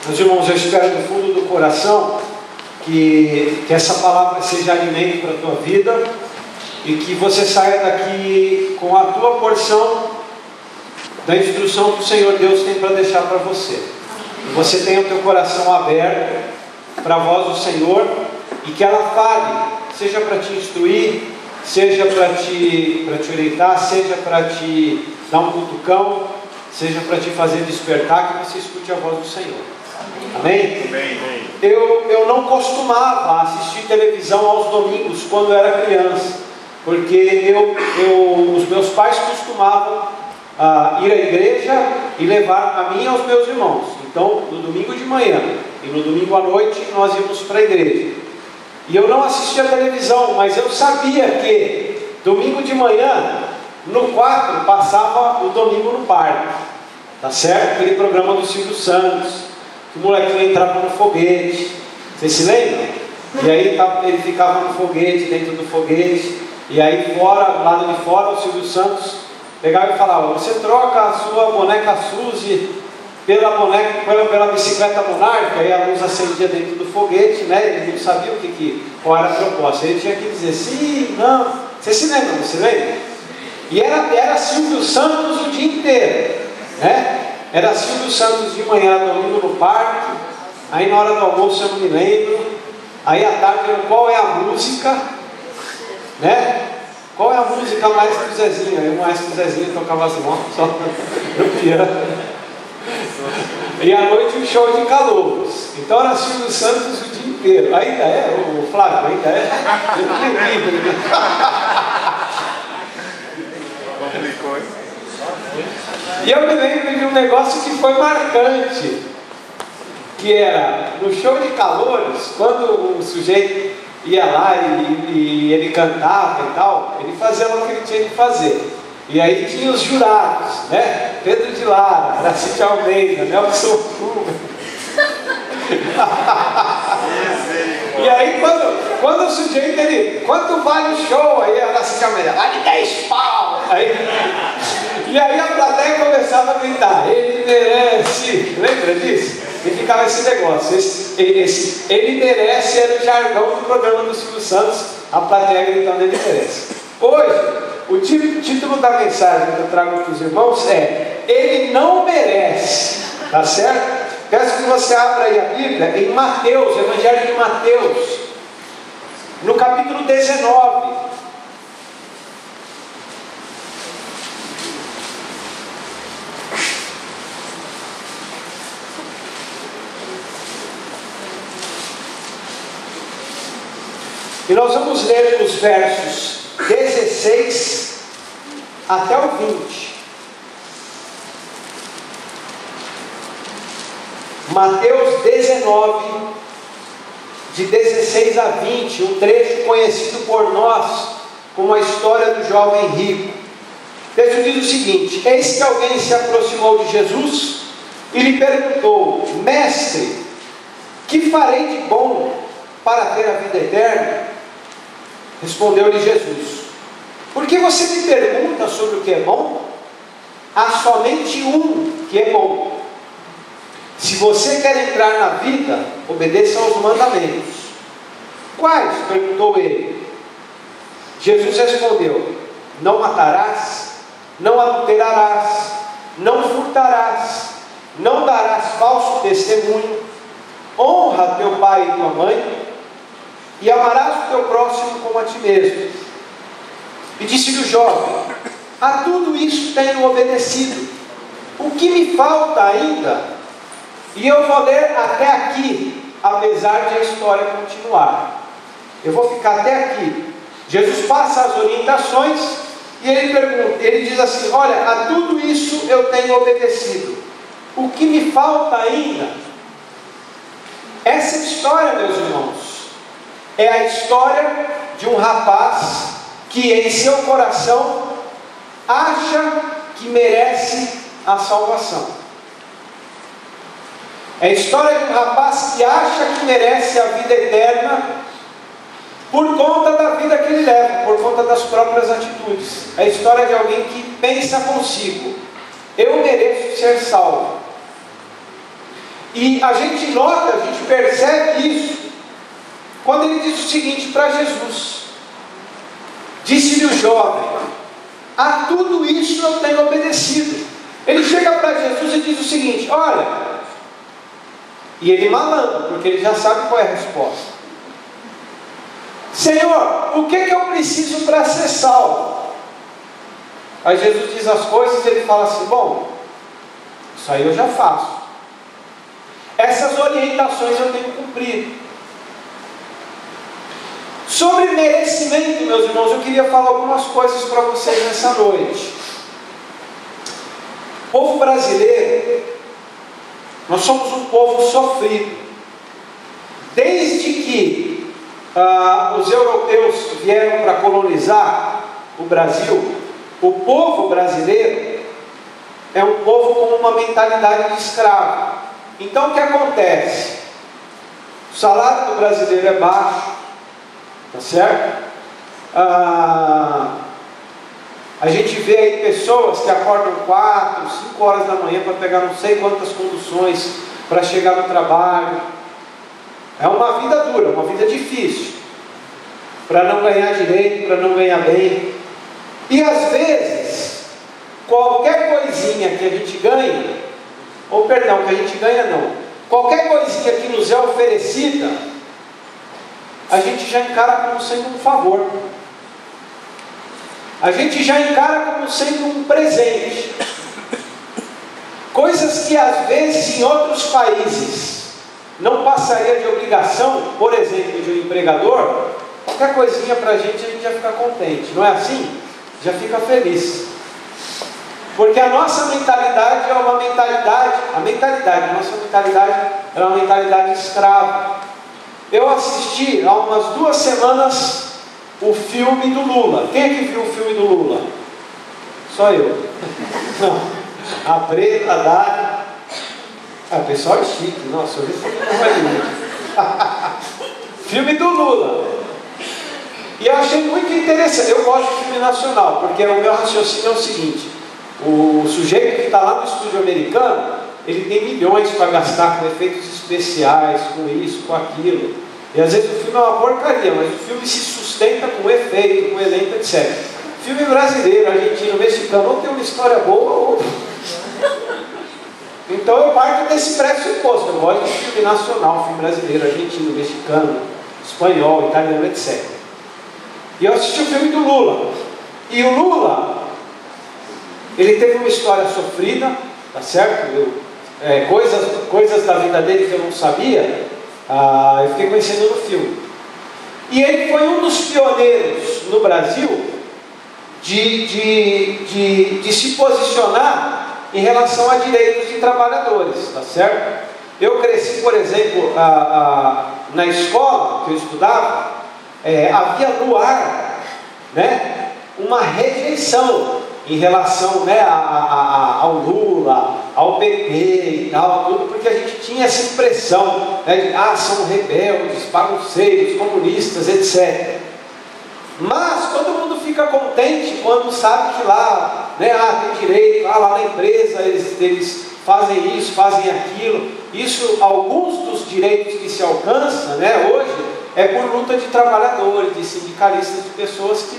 Meus irmãos, eu espero do fundo do coração que essa palavra seja alimento para a tua vida e que você saia daqui com a tua porção da instrução que o Senhor Deus tem para deixar para você. Você tenha o teu coração aberto para a voz do Senhor e que ela fale, seja para te instruir, seja para te orientar, seja para te dar um cutucão, seja para te fazer despertar, que você escute a voz do Senhor. Amém? Amém. Eu não costumava assistir televisão aos domingos quando eu era criança, porque os meus pais costumavam ir à igreja e levar a mim e aos meus irmãos. Então, no domingo de manhã e no domingo à noite nós íamos para a igreja. E eu não assistia televisão, mas eu sabia que domingo de manhã, no 4, passava o Domingo no Parque, tá certo? Aquele programa do Silvio Santos, que o molequinho entrava no foguete, vocês se lembram? E aí ele ficava no foguete, dentro do foguete, e aí fora, do lado de fora, o Silvio Santos pegava e falava: você troca a sua boneca Suzy pela bicicleta Monarca. E a luz acendia dentro do foguete, né? Ele não sabia qual era a proposta, ele tinha que dizer sim, não. Vocês se lembram? Você lembra? E era Silvio Santos o dia inteiro, né? Era Silvio Santos de manhã, domingo no parque. Aí na hora do almoço eu não me lembro. Aí à tarde era qual é a música, né? Qual é a música Maestro Zezinho? Aí o Maestro Zezinho tocava as mãos só no piano. E à noite um show de calouros. Então era Silvio Santos o dia inteiro. Ainda é, o Flávio, ainda é. Complicou, hein? E eu me lembro de um negócio que foi marcante, que era no show de calouros, quando o sujeito ia lá e ele cantava e tal, ele fazia o que ele tinha que fazer. E aí tinha os jurados, né? Pedro de Lara, Aracide Almeida, Nelson Rubens. E aí quando o sujeito, quanto vale o show? Aí a Aracide Almeida, vale 10 pau! E aí a plateia começava a gritar: ele merece! Lembra disso? E ficava esse negócio, ele merece, era o jargão do programa do Silvio Santos, a plateia gritando: ele merece. Hoje, o título da mensagem que eu trago para os irmãos é: ele não merece, tá certo? Peço que você abra aí a Bíblia em Mateus, Evangelho de Mateus, no capítulo 19. E nós vamos ler os versos 16 até o 20. Mateus 19, de 16 a 20, um trecho conhecido por nós como a história do jovem rico. O texto diz o seguinte: eis que alguém se aproximou de Jesus e lhe perguntou: mestre, que farei de bom para ter a vida eterna? Respondeu-lhe Jesus: por que você me pergunta sobre o que é bom? Há somente um que é bom. Se você quer entrar na vida, obedeça aos mandamentos. Quais? Perguntou ele. Jesus respondeu: não matarás, não adulterarás, não furtarás, não darás falso testemunho, honra teu pai e tua mãe, e amarás o teu próximo como a ti mesmo. E disse-lhe o jovem: a tudo isso tenho obedecido. O que me falta ainda? E eu vou ler até aqui, apesar de a história continuar. Eu vou ficar até aqui. Jesus passa as orientações e ele diz assim: olha, a tudo isso eu tenho obedecido. O que me falta ainda? Essa história, meus irmãos, é a história de um rapaz que em seu coração acha que merece a salvação. É a história de um rapaz que acha que merece a vida eterna por conta da vida que ele leva, por conta das próprias atitudes. É a história de alguém que pensa consigo: eu mereço ser salvo. E a gente nota, a gente percebe isso quando ele diz o seguinte para Jesus: disse-lhe o jovem, a tudo isso eu tenho obedecido. Ele chega para Jesus e diz o seguinte: olha, e ele malandro, porque ele já sabe qual é a resposta. Senhor, o que eu preciso para ser salvo? Aí Jesus diz as coisas e ele fala assim: bom, isso aí eu já faço. Essas orientações eu tenho cumprido. Sobre merecimento, meus irmãos, eu queria falar algumas coisas para vocês nessa noite. O povo brasileiro, nós somos um povo sofrido. Desde que os europeus vieram para colonizar o Brasil, o povo brasileiro é um povo com uma mentalidade de escravo. Então o que acontece? O salário do brasileiro é baixo, tá certo? A gente vê aí pessoas que acordam 4, 5 horas da manhã para pegar não sei quantas conduções para chegar no trabalho. É uma vida dura, uma vida difícil, para não ganhar direito, para não ganhar bem. E às vezes, qualquer coisinha que a gente ganha, ou perdão, que a gente ganha não, qualquer coisinha que nos é oferecida, a gente já encara como sendo um favor. A gente já encara como sendo um presente. Coisas que às vezes em outros países não passaria de obrigação, por exemplo, de um empregador, qualquer coisinha para a gente já fica contente, não é assim? Já fica feliz. Porque a nossa mentalidade é uma mentalidade, a nossa mentalidade é uma mentalidade escrava. Eu assisti há umas 2 semanas o filme do Lula. Quem é que viu o filme do Lula? Só eu. Não. A Preta, a Dani. O pessoal é chique. Nossa, eu vi filme do Hollywood. Filme do Lula. E eu achei muito interessante. Eu gosto de filme nacional, porque o meu raciocínio é o seguinte: o sujeito que está lá no estúdio americano, ele tem milhões para gastar com efeitos especiais, com isso, com aquilo. E às vezes o filme é uma porcaria, mas o filme se sustenta com efeito, com elenco, etc. Filme brasileiro, argentino, mexicano, ou tem uma história boa, ou... Então eu parto desse pressuposto. Eu gosto de filme nacional, filme brasileiro, argentino, mexicano, espanhol, italiano, etc. E eu assisti o filme do Lula. E o Lula, ele teve uma história sofrida, tá certo? Coisas da vida dele que eu não sabia, eu fiquei conhecendo no filme. E ele foi um dos pioneiros no Brasil de se posicionar em relação a direitos de trabalhadores, tá certo? Eu cresci, por exemplo, na escola que eu estudava, havia no ar, né, uma rejeição em relação, né, ao Lula, ao PT e tal, tudo, porque a gente tinha essa impressão, né, de são rebeldes, bagunceiros, comunistas, etc. Mas todo mundo fica contente quando sabe que lá, né, tem direito, lá na empresa eles fazem isso, fazem aquilo. Isso, alguns dos direitos que se alcança, né, hoje, é por luta de trabalhadores, de sindicalistas, de pessoas que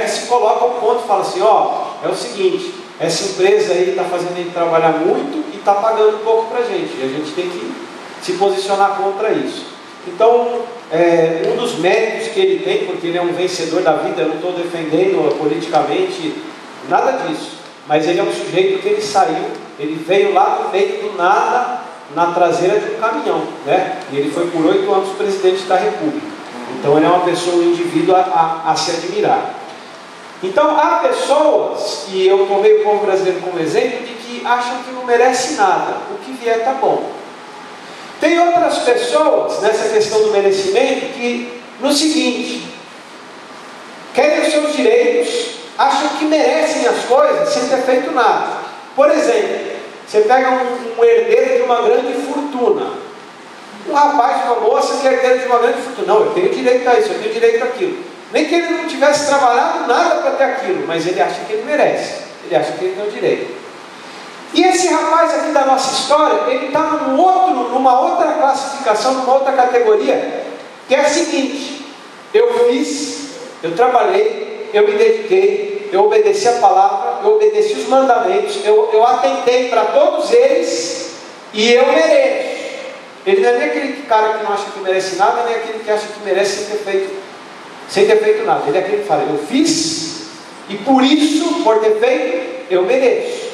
se colocam ao ponto e falam assim: é o seguinte, essa empresa aí está fazendo a gente trabalhar muito e está pagando pouco para a gente, e a gente tem que se posicionar contra isso. Então, um dos méritos que ele tem, porque ele é um vencedor da vida, eu não estou defendendo politicamente nada disso, mas ele é um sujeito que ele veio lá no meio do nada, na traseira de um caminhão, né? E ele foi por 8 anos presidente da República. Então ele é uma pessoa, um indivíduo a se admirar. Então há pessoas, e eu tomei o povo brasileiro como exemplo, de que acham que não merece nada, o que vier está bom. Tem outras pessoas, nessa questão do merecimento, que no seguinte, querem os seus direitos, acham que merecem as coisas sem ter feito nada. Por exemplo, você pega um herdeiro de uma grande fortuna, um rapaz, uma moça que é herdeiro de uma grande fortuna. Não, eu tenho direito a isso, eu tenho direito àquilo. Nem que ele não tivesse trabalhado nada para ter aquilo, mas ele acha que ele merece, ele acha que ele tem o direito. E esse rapaz aqui da nossa história, ele está numa outra classificação, numa outra categoria, que é a seguinte: eu fiz, eu trabalhei, eu me dediquei, eu obedeci a palavra, eu obedeci os mandamentos, eu atentei para todos eles, e eu mereço. Ele não é nem aquele cara que não acha que merece nada, nem aquele que acha que merece sem ter feito nada. Ele é aquele que fala: eu fiz, e por isso, por ter feito, eu mereço.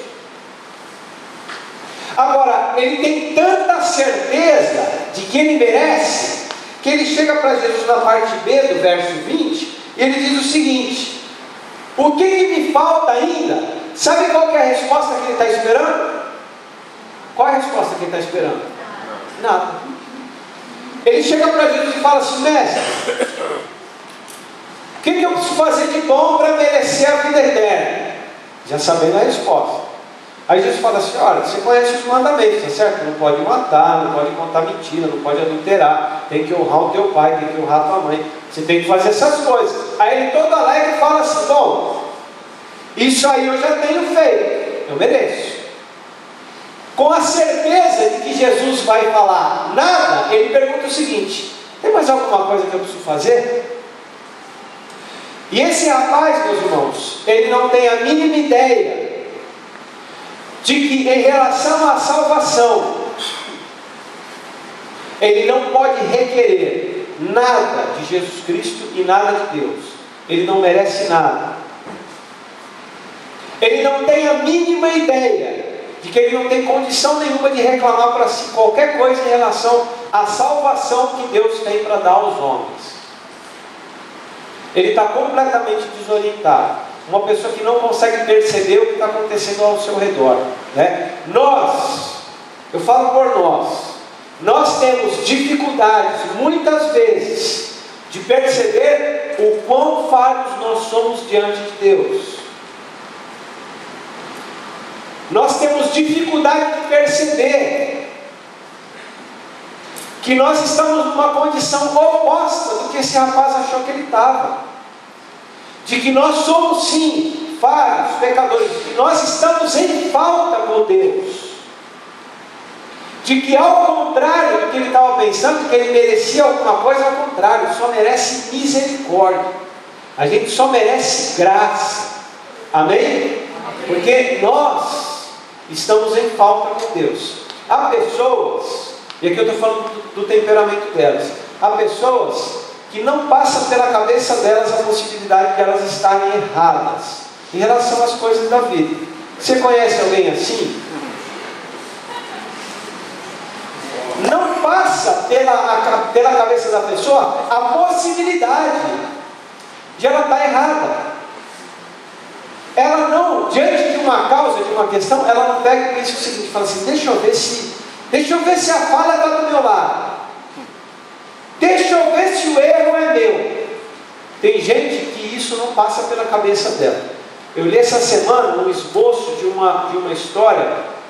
Agora, ele tem tanta certeza de que ele merece, que ele chega para Jesus na parte B do verso 20, e ele diz o seguinte: o que me falta ainda? Sabe qual que é a resposta que ele está esperando? Qual é a resposta que ele está esperando? Nada. Ele chega para Jesus e fala assim: mestre, o que eu preciso fazer de bom para merecer a vida eterna? Já sabendo a resposta. Aí Jesus fala assim: olha, você conhece os mandamentos, tá certo? Não pode matar, não pode contar mentira, não pode adulterar, tem que honrar o teu pai, tem que honrar a tua mãe, você tem que fazer essas coisas. Aí ele todo alegre fala assim: bom, isso aí eu já tenho feito, eu mereço. Com a certeza de que Jesus vai falar nada, ele pergunta o seguinte: tem mais alguma coisa que eu preciso fazer? E esse rapaz, meus irmãos, ele não tem a mínima ideia de que em relação à salvação, ele não pode requerer nada de Jesus Cristo e nada de Deus. Ele não merece nada. Ele não tem a mínima ideia de que ele não tem condição nenhuma de reclamar para si qualquer coisa em relação à salvação que Deus tem para dar aos homens. Ele está completamente desorientado. Uma pessoa que não consegue perceber o que está acontecendo ao seu redor, né? Eu falo por nós temos dificuldades, muitas vezes, de perceber o quão falhos nós somos diante de Deus. Nós temos dificuldade de perceber que nós estamos numa condição oposta do que esse rapaz achou que ele estava. De que nós somos sim falhos, pecadores, de que nós estamos em falta com Deus. De que ao contrário do que ele estava pensando, que ele merecia alguma coisa, ao contrário, só merece misericórdia. A gente só merece graça. Amém? Porque nós estamos em falta com Deus. Há pessoas, e aqui eu estou falando do temperamento delas, há pessoas que não passa pela cabeça delas a possibilidade de elas estarem erradas em relação às coisas da vida. Você conhece alguém assim? Não passa pela cabeça da pessoa a possibilidade de ela estar errada. Ela não, diante de uma causa, de uma questão, ela não pega e pensa o seguinte, fala assim: deixa eu ver se a falha está do meu lado. Deixa eu ver se o erro é meu. Tem gente que isso não passa pela cabeça dela. Eu li essa semana um esboço de uma história,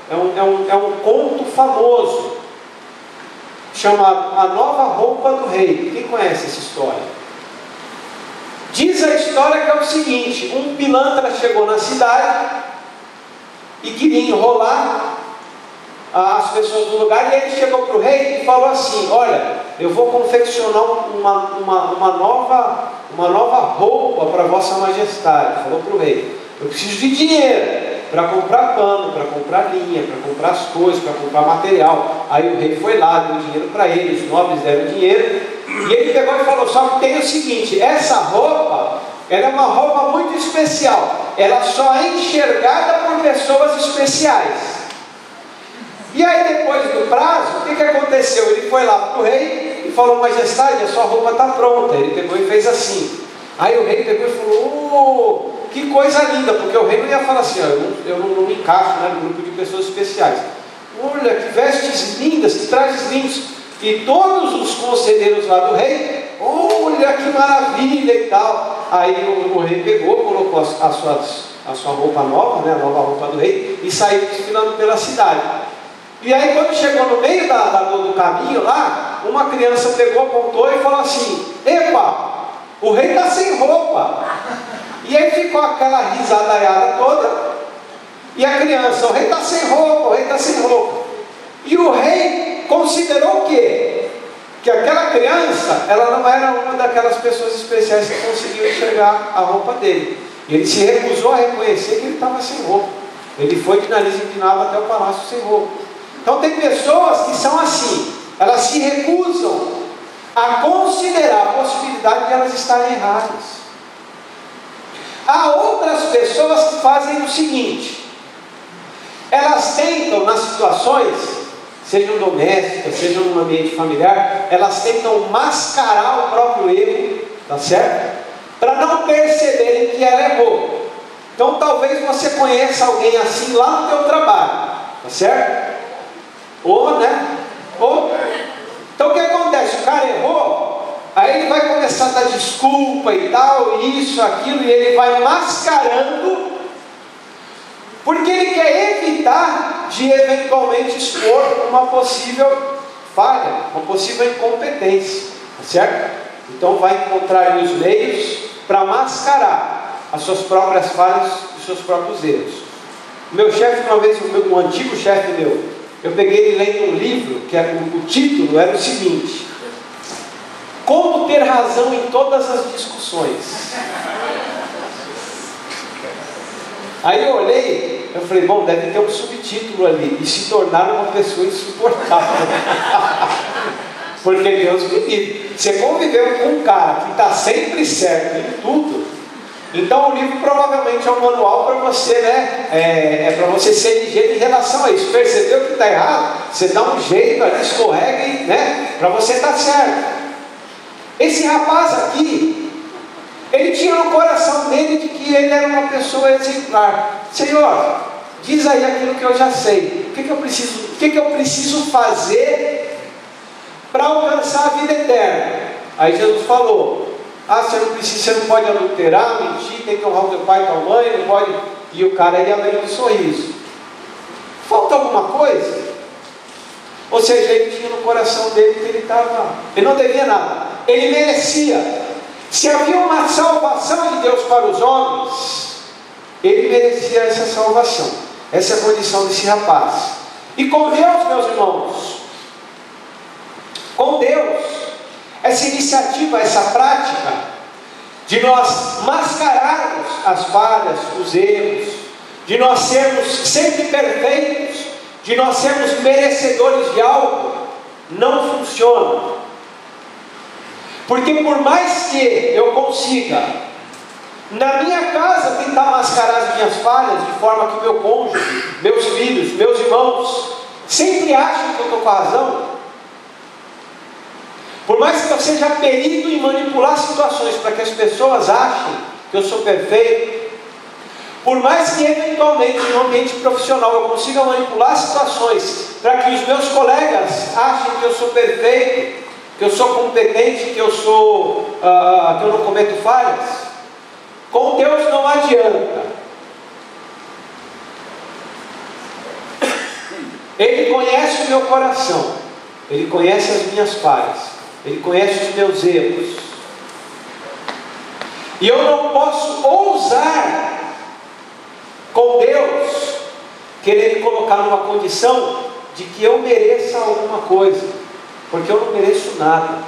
é um conto famoso, chamado A Nova Roupa do Rei. Quem conhece essa história? Diz a história que é o seguinte: um pilantra chegou na cidade e queria enrolar as pessoas do lugar, e ele chegou para o rei e falou assim: olha, eu vou confeccionar uma nova roupa para vossa majestade. Falou para o rei: eu preciso de dinheiro para comprar pano, para comprar linha, para comprar as coisas, para comprar material. Aí o rei foi lá, deu dinheiro para ele, os nobres deram dinheiro, e ele pegou e falou: só que tem o seguinte, essa roupa, ela é uma roupa muito especial, ela só é enxergada por pessoas especiais. E aí depois do prazo, o que aconteceu? Ele foi lá para o rei e falou: majestade, a sua roupa está pronta. Ele pegou e fez assim. Aí o rei pegou e falou: que coisa linda, porque o rei não ia falar assim: eu não me encaixo, né, no grupo de pessoas especiais. Olha, que vestes lindas, que trajes lindos. E todos os conselheiros lá do rei: olha que maravilha e tal. Aí o rei pegou, colocou a sua roupa nova, né, a nova roupa do rei, e saiu desfilando pela cidade. E aí quando chegou no meio do caminho lá, uma criança pegou, apontou e falou assim: epa, o rei está sem roupa. E aí ficou aquela risadaiada toda. E a criança, o rei está sem roupa, o rei está sem roupa. E o rei considerou o quê? Que aquela criança, ela não era uma daquelas pessoas especiais que conseguiam enxergar a roupa dele. E ele se recusou a reconhecer que ele estava sem roupa. Ele foi de nariz empinado até o palácio sem roupa. Então tem pessoas que são assim, elas se recusam a considerar a possibilidade de elas estarem erradas. Há outras pessoas que fazem o seguinte: elas tentam, nas situações, sejam domésticas, sejam no ambiente familiar, elas tentam mascarar o próprio erro, tá certo? Para não perceberem que ela errou. Então talvez você conheça alguém assim lá no teu trabalho, tá certo? Ou, né? Então o que acontece? O cara errou, aí ele vai começar a dar desculpa e tal, isso, aquilo, e ele vai mascarando, porque ele quer evitar de eventualmente expor uma possível falha, uma possível incompetência, tá certo? Então vai encontrar os meios para mascarar as suas próprias falhas e os seus próprios erros. O meu chefe, uma vez, um antigo chefe meu, eu peguei ele lendo um livro, que era, o título era o seguinte: Como ter razão em todas as discussões. Aí eu olhei, eu falei, bom, deve ter um subtítulo ali: e se tornar uma pessoa insuportável. Porque Deus me livre. Você conviveu com um cara que está sempre certo em tudo, então o livro provavelmente é um manual para você, né? É para você ser ligeiro em relação a isso. Percebeu que está errado? Você dá um jeito ali, escorrega, né? Para você estar certo. Esse rapaz aqui, ele tinha no coração dele de que ele era uma pessoa exemplar. Senhor, diz aí aquilo que eu já sei. O que eu preciso fazer para alcançar a vida eterna? Aí Jesus falou: você não pode adulterar, mentir, tem que honrar o teu pai e tua mãe, não pode. E o cara ia abrindo um sorriso. Falta alguma coisa? Ou seja, ele tinha no coração dele que ele não devia nada, ele merecia. Se havia uma salvação de Deus para os homens, ele merecia essa salvação. Essa é a condição desse rapaz. E com Deus, meus irmãos, com Deus, essa iniciativa, essa prática de nós mascararmos as falhas, os erros, de nós sermos sempre perfeitos, de nós sermos merecedores de algo, não funciona. Porque por mais que eu consiga, na minha casa, tentar mascarar as minhas falhas, de forma que o meu cônjuge, meus filhos, meus irmãos, sempre achem que eu estou com a razão, por mais que eu seja perito em manipular situações para que as pessoas achem que eu sou perfeito, por mais que eventualmente no ambiente profissional eu consiga manipular situações para que os meus colegas achem que eu sou perfeito, que eu sou competente, que eu não cometo falhas, com Deus não adianta. Ele conhece o meu coração, Ele conhece as minhas falhas, Ele conhece os meus erros, e eu não posso ousar com Deus querer me colocar numa condição de que eu mereça alguma coisa, porque eu não mereço nada.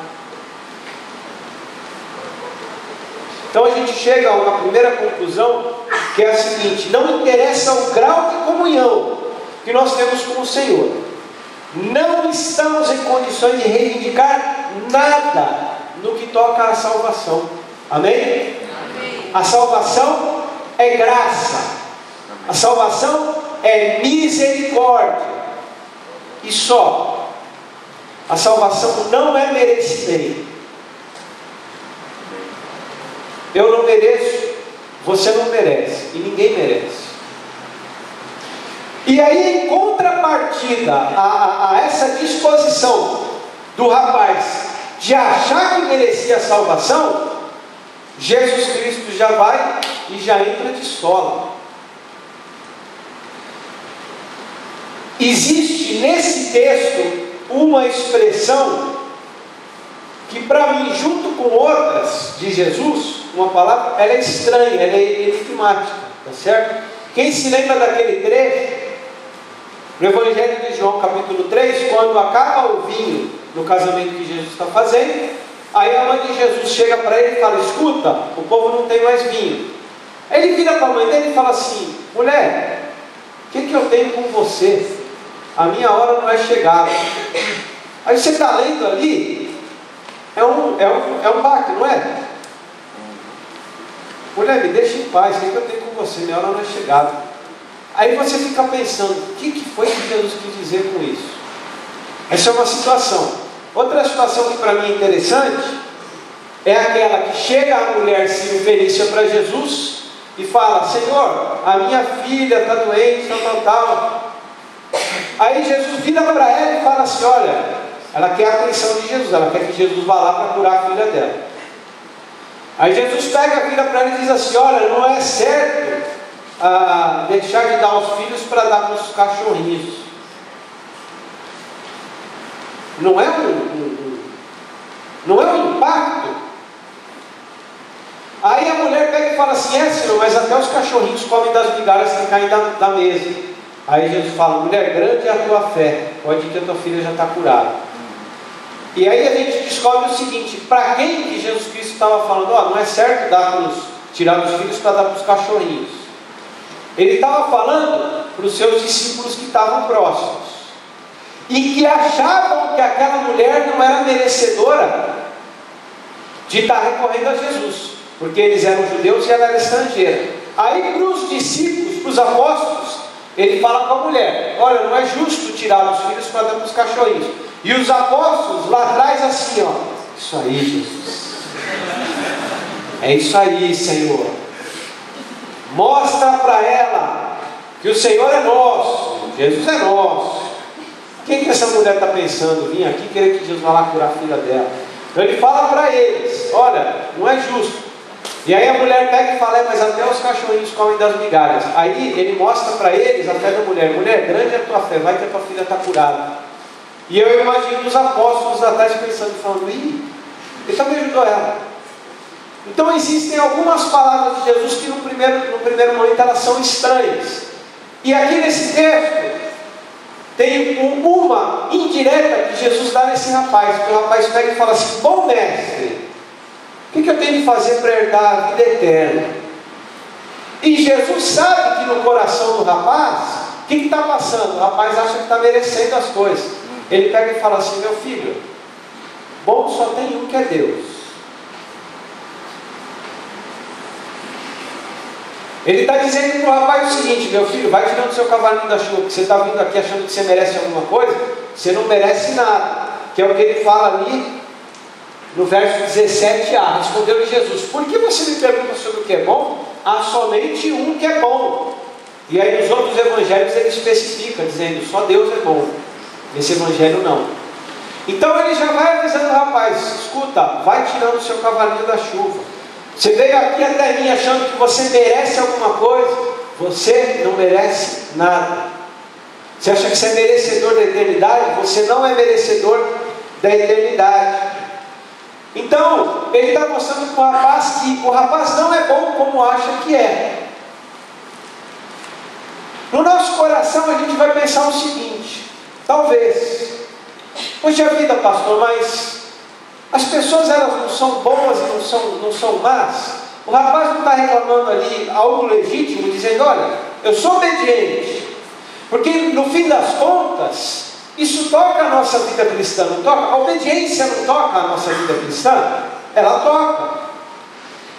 Então a gente chega a uma primeira conclusão, que é a seguinte: não interessa o grau de comunhão que nós temos com o Senhor, não estamos em condições de reivindicar nada no que toca à salvação. Amém? Amém. A salvação é graça, a salvação é misericórdia, e só. A salvação não é merecimento. Eu não mereço, você não merece, e ninguém merece. E aí, em contrapartida a essa disposição do rapaz de achar que merecia a salvação, Jesus Cristo já vai e já entra de sola. Existe nesse texto uma expressão que, para mim, junto com outras de Jesus, uma palavra, ela é estranha, ela é enigmática, tá certo? Quem se lembra daquele trecho, no Evangelho de João, capítulo 3, quando acaba o vinho no casamento que Jesus está fazendo, aí a mãe de Jesus chega para ele e fala: escuta, o povo não tem mais vinho. Aí ele vira para a mãe dele e fala assim: mulher, o que eu tenho com você? A minha hora não é chegada. Aí você está lendo ali, é um baque, não é? Mulher, me deixa em paz, o que eu tenho com você? Minha hora não é chegada. Aí você fica pensando: o que foi que Jesus quis dizer com isso? Essa é uma situação. Outra situação que para mim é interessante é aquela que chega a mulher Sírio-Fenícia para Jesus e fala: Senhor, a minha filha está doente, tal. Aí Jesus vira para ela e fala assim: olha, ela quer a atenção de Jesus, ela quer que Jesus vá lá para curar a filha dela. Aí Jesus vira para ela e diz assim: olha, não é certo deixar de dar os filhos para dar para os cachorrinhos. Não é um impacto. Aí a mulher pega e fala assim: Senhor, mas até os cachorrinhos comem das migalhas que caem da mesa. Aí Jesus fala: mulher, grande é a tua fé, pode ir que a tua filha já está curada. E aí a gente descobre o seguinte: para quem que Jesus Cristo estava falando? Não é certo tirar os filhos para dar para os cachorrinhos. Ele estava falando para os seus discípulos que estavam próximos e que achavam que aquela mulher não era merecedora de estar recorrendo a Jesus, porque eles eram judeus e ela era estrangeira. Aí para os discípulos, para os apóstolos, ele fala com a mulher: olha, não é justo tirar os filhos para dar para os cachorrinhos. E os apóstolos lá atrás assim, isso aí, Jesus, é isso aí, Senhor, mostra para ela que o Senhor é nosso, Jesus é nosso. Quem que essa mulher está pensando? Vim aqui querer que Jesus vá lá curar a filha dela. Então ele fala para eles: olha, não é justo. E aí a mulher pega e fala: mas até os cachorrinhos comem das migalhas. Aí ele mostra para eles a fé da mulher: mulher, grande é a tua fé, vai que a tua filha está curada. E eu imagino os apóstolos atrás pensando, falando: ele também ajudou ela. Então existem algumas palavras de Jesus que no primeiro momento elas são estranhas. E aqui nesse texto tem uma indireta que Jesus dá nesse rapaz, porque o rapaz pega e fala assim: bom mestre, o que eu tenho de fazer para herdar a vida eterna? E Jesus sabe que no coração do rapaz, o que está passando? O rapaz acha que está merecendo as coisas. Ele pega e fala assim: meu filho, bom só tem um, que é Deus. Ele está dizendo para o rapaz o seguinte: meu filho, vai tirando o seu cavalinho da chuva, porque você está vindo aqui achando que você merece alguma coisa, você não merece nada. Que é o que ele fala ali no verso 17a. Respondeu-lhe Jesus: por que você me pergunta sobre o que é bom? Há somente um que é bom. E aí nos outros evangelhos ele especifica, dizendo: só Deus é bom. Nesse evangelho não. Então ele já vai avisando o rapaz: escuta, vai tirando o seu cavalinho da chuva. Você veio aqui até mim achando que você merece alguma coisa. Você não merece nada. Você acha que você é merecedor da eternidade? Você não é merecedor da eternidade. Então ele está mostrando para o rapaz que o rapaz não é bom como acha que é. No nosso coração a gente vai pensar o seguinte: talvez, poxa vida, pastor, mas as pessoas elas não são boas e não são más. O rapaz não está reclamando ali algo legítimo, dizendo: olha, eu sou obediente, porque no fim das contas isso toca a nossa vida cristã, não toca? A obediência não toca a nossa vida cristã? Ela toca.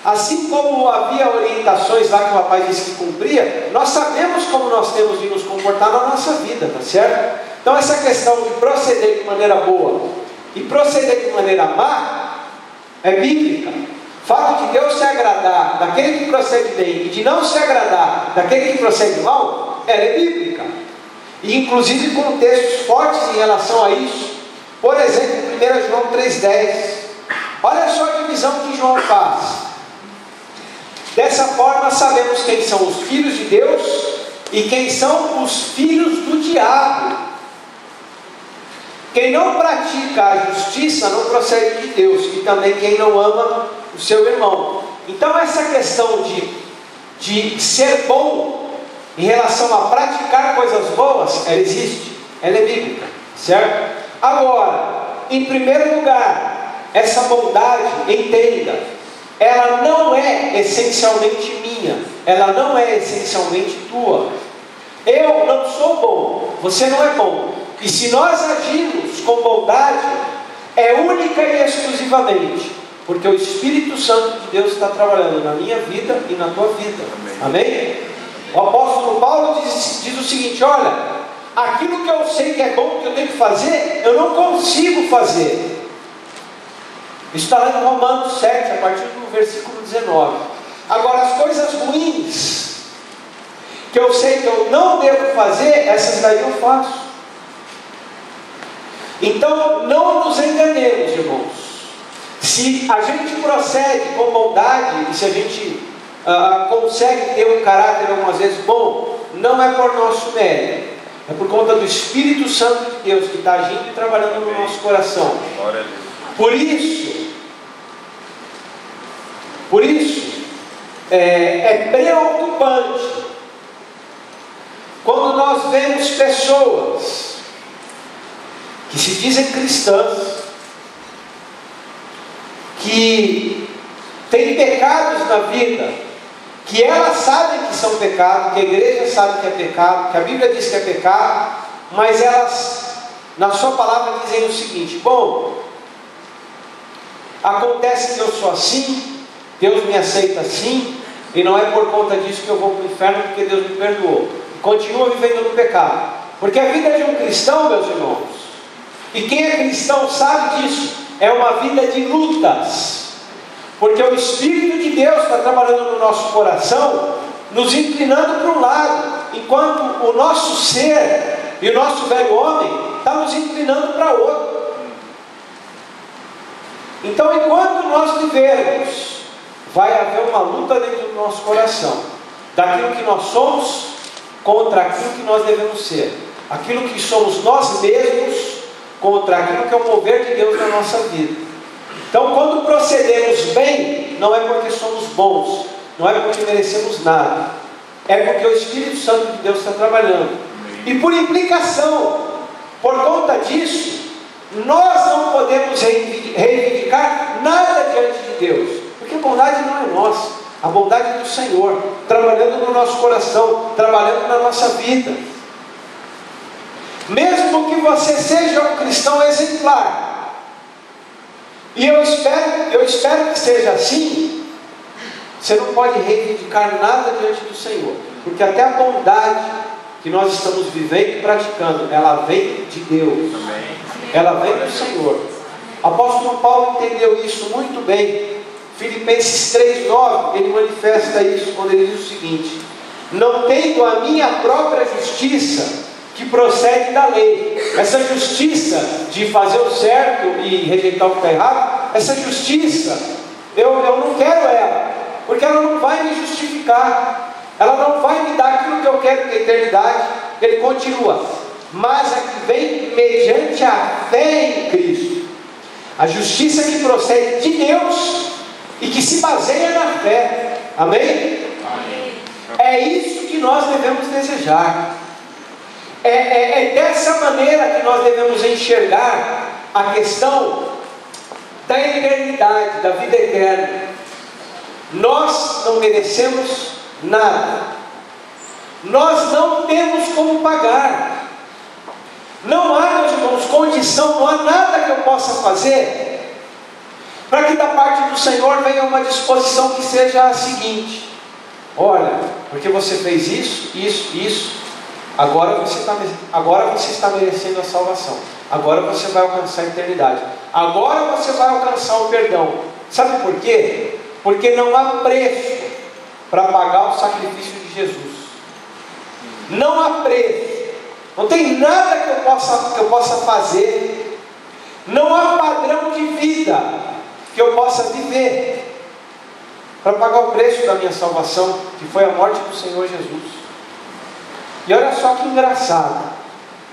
Assim como havia orientações lá que o rapaz disse que cumpria, nós sabemos como nós temos de nos comportar na nossa vida, tá certo? Então essa questão de proceder de maneira boa e proceder de maneira má é bíblica. O fato de Deus se agradar daquele que procede bem e de não se agradar daquele que procede mal, ela é bíblica. E inclusive com textos fortes em relação a isso. Por exemplo, 1 João 3,10. Olha só a divisão que João faz. Dessa forma sabemos quem são os filhos de Deus e quem são os filhos do diabo. Quem não pratica a justiça não procede de Deus, e também quem não ama o seu irmão. Então essa questão de ser bom em relação a praticar coisas boas, ela existe, ela é bíblica, certo? Agora, em primeiro lugar, essa bondade, entenda, ela não é essencialmente minha, ela não é essencialmente tua. Eu não sou bom, você não é bom, e se nós agirmos com bondade, é única e exclusivamente porque o Espírito Santo de Deus está trabalhando na minha vida e na tua vida. Amém? O apóstolo Paulo diz o seguinte: olha, aquilo que eu sei que é bom, que eu tenho que fazer, eu não consigo fazer. Isso está lá em Romanos 7, a partir do versículo 19. Agora, as coisas ruins que eu sei que eu não devo fazer, essas daí eu faço. Então, não nos enganemos, irmãos. Se a gente procede com bondade, e se a gente consegue ter um caráter algumas vezes bom, não é por nosso mérito, é por conta do Espírito Santo de Deus que está agindo e trabalhando no nosso coração. Por isso, é preocupante quando nós vemos pessoas que se dizem cristãs, que têm pecados na vida, que elas sabem que são pecado, que a igreja sabe que é pecado, que a Bíblia diz que é pecado, mas elas, na sua palavra, dizem o seguinte: bom, acontece que eu sou assim, Deus me aceita assim, e não é por conta disso que eu vou para o inferno, porque Deus me perdoou. Continua vivendo no pecado, porque a vida de um cristão, meus irmãos, e quem é cristão sabe disso, é uma vida de lutas, porque o Espírito de Deus está trabalhando no nosso coração, nos inclinando para um lado, enquanto o nosso ser e o nosso velho homem está nos inclinando para outro. Então, enquanto nós vivermos, vai haver uma luta dentro do nosso coração, daquilo que nós somos contra aquilo que nós devemos ser, aquilo que somos nós mesmos contra aquilo que é o mover de Deus na nossa vida. Então, quando procedemos bem, não é porque somos bons, não é porque merecemos nada, é porque o Espírito Santo de Deus está trabalhando. E por implicação, por conta disso, nós não podemos reivindicar nada diante de Deus, porque a bondade não é nossa, a bondade é do Senhor, trabalhando no nosso coração, trabalhando na nossa vida. Mesmo que você seja um cristão exemplar, e eu espero que seja assim, você não pode reivindicar nada diante do Senhor, porque até a bondade que nós estamos vivendo e praticando, ela vem de Deus. Amém. Ela vem do Senhor. O apóstolo Paulo entendeu isso muito bem. Filipenses 3,9, ele manifesta isso quando ele diz o seguinte: não tendo a minha própria justiça, que procede da lei. Essa justiça de fazer o certo e rejeitar o que está errado, essa justiça, eu não quero ela, porque ela não vai me justificar, ela não vai me dar aquilo que eu quero na eternidade. Ele continua: mas a que vem mediante a fé em Cristo, a justiça que procede de Deus e que se baseia na fé. Amém? Amém. É isso que nós devemos desejar. É dessa maneira que nós devemos enxergar a questão da eternidade, da vida eterna. Nós não merecemos nada, nós não temos como pagar, não há, meus irmãos, condição, não há nada que eu possa fazer para que da parte do Senhor venha uma disposição que seja a seguinte: olha, porque você fez isso, agora você está merecendo a salvação, agora você vai alcançar a eternidade, agora você vai alcançar o perdão. Sabe por quê? Porque não há preço para pagar o sacrifício de Jesus. Não há preço, não tem nada que eu possa fazer, não há padrão de vida que eu possa viver para pagar o preço da minha salvação, que foi a morte do Senhor Jesus. E olha só que engraçado,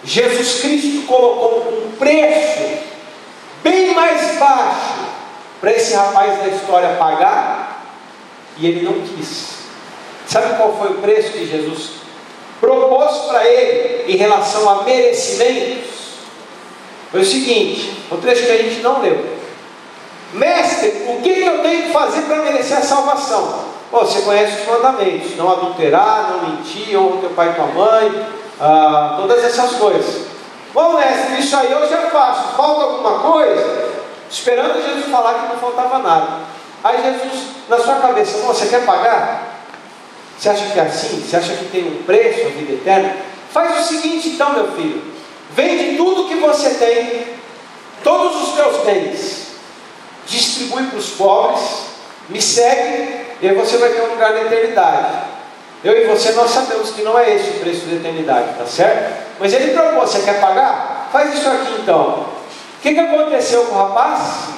Jesus Cristo colocou um preço bem mais baixo para esse rapaz da história pagar, e ele não quis. Sabe qual foi o preço que Jesus propôs para ele em relação a merecimentos foi o seguinte, o trecho que a gente não leu: mestre, o que eu tenho que fazer para merecer a salvação? Pô, você conhece os mandamentos: não adulterar, não mentir, honra teu pai e tua mãe, todas essas coisas. Bom, mestre, isso aí eu já faço, falta alguma coisa? Esperando Jesus falar que não faltava nada. Aí Jesus, na sua cabeça: você quer pagar? Você acha que é assim? Você acha que tem um preço, a vida eterna? Faz o seguinte então, meu filho: vende tudo que você tem, todos os teus bens, distribui para os pobres, me segue, e aí você vai ter um lugar na eternidade. Eu e você, nós sabemos que não é esse o preço da eternidade, tá certo? Mas ele propôs: você quer pagar? Faz isso aqui então. O que aconteceu com o rapaz?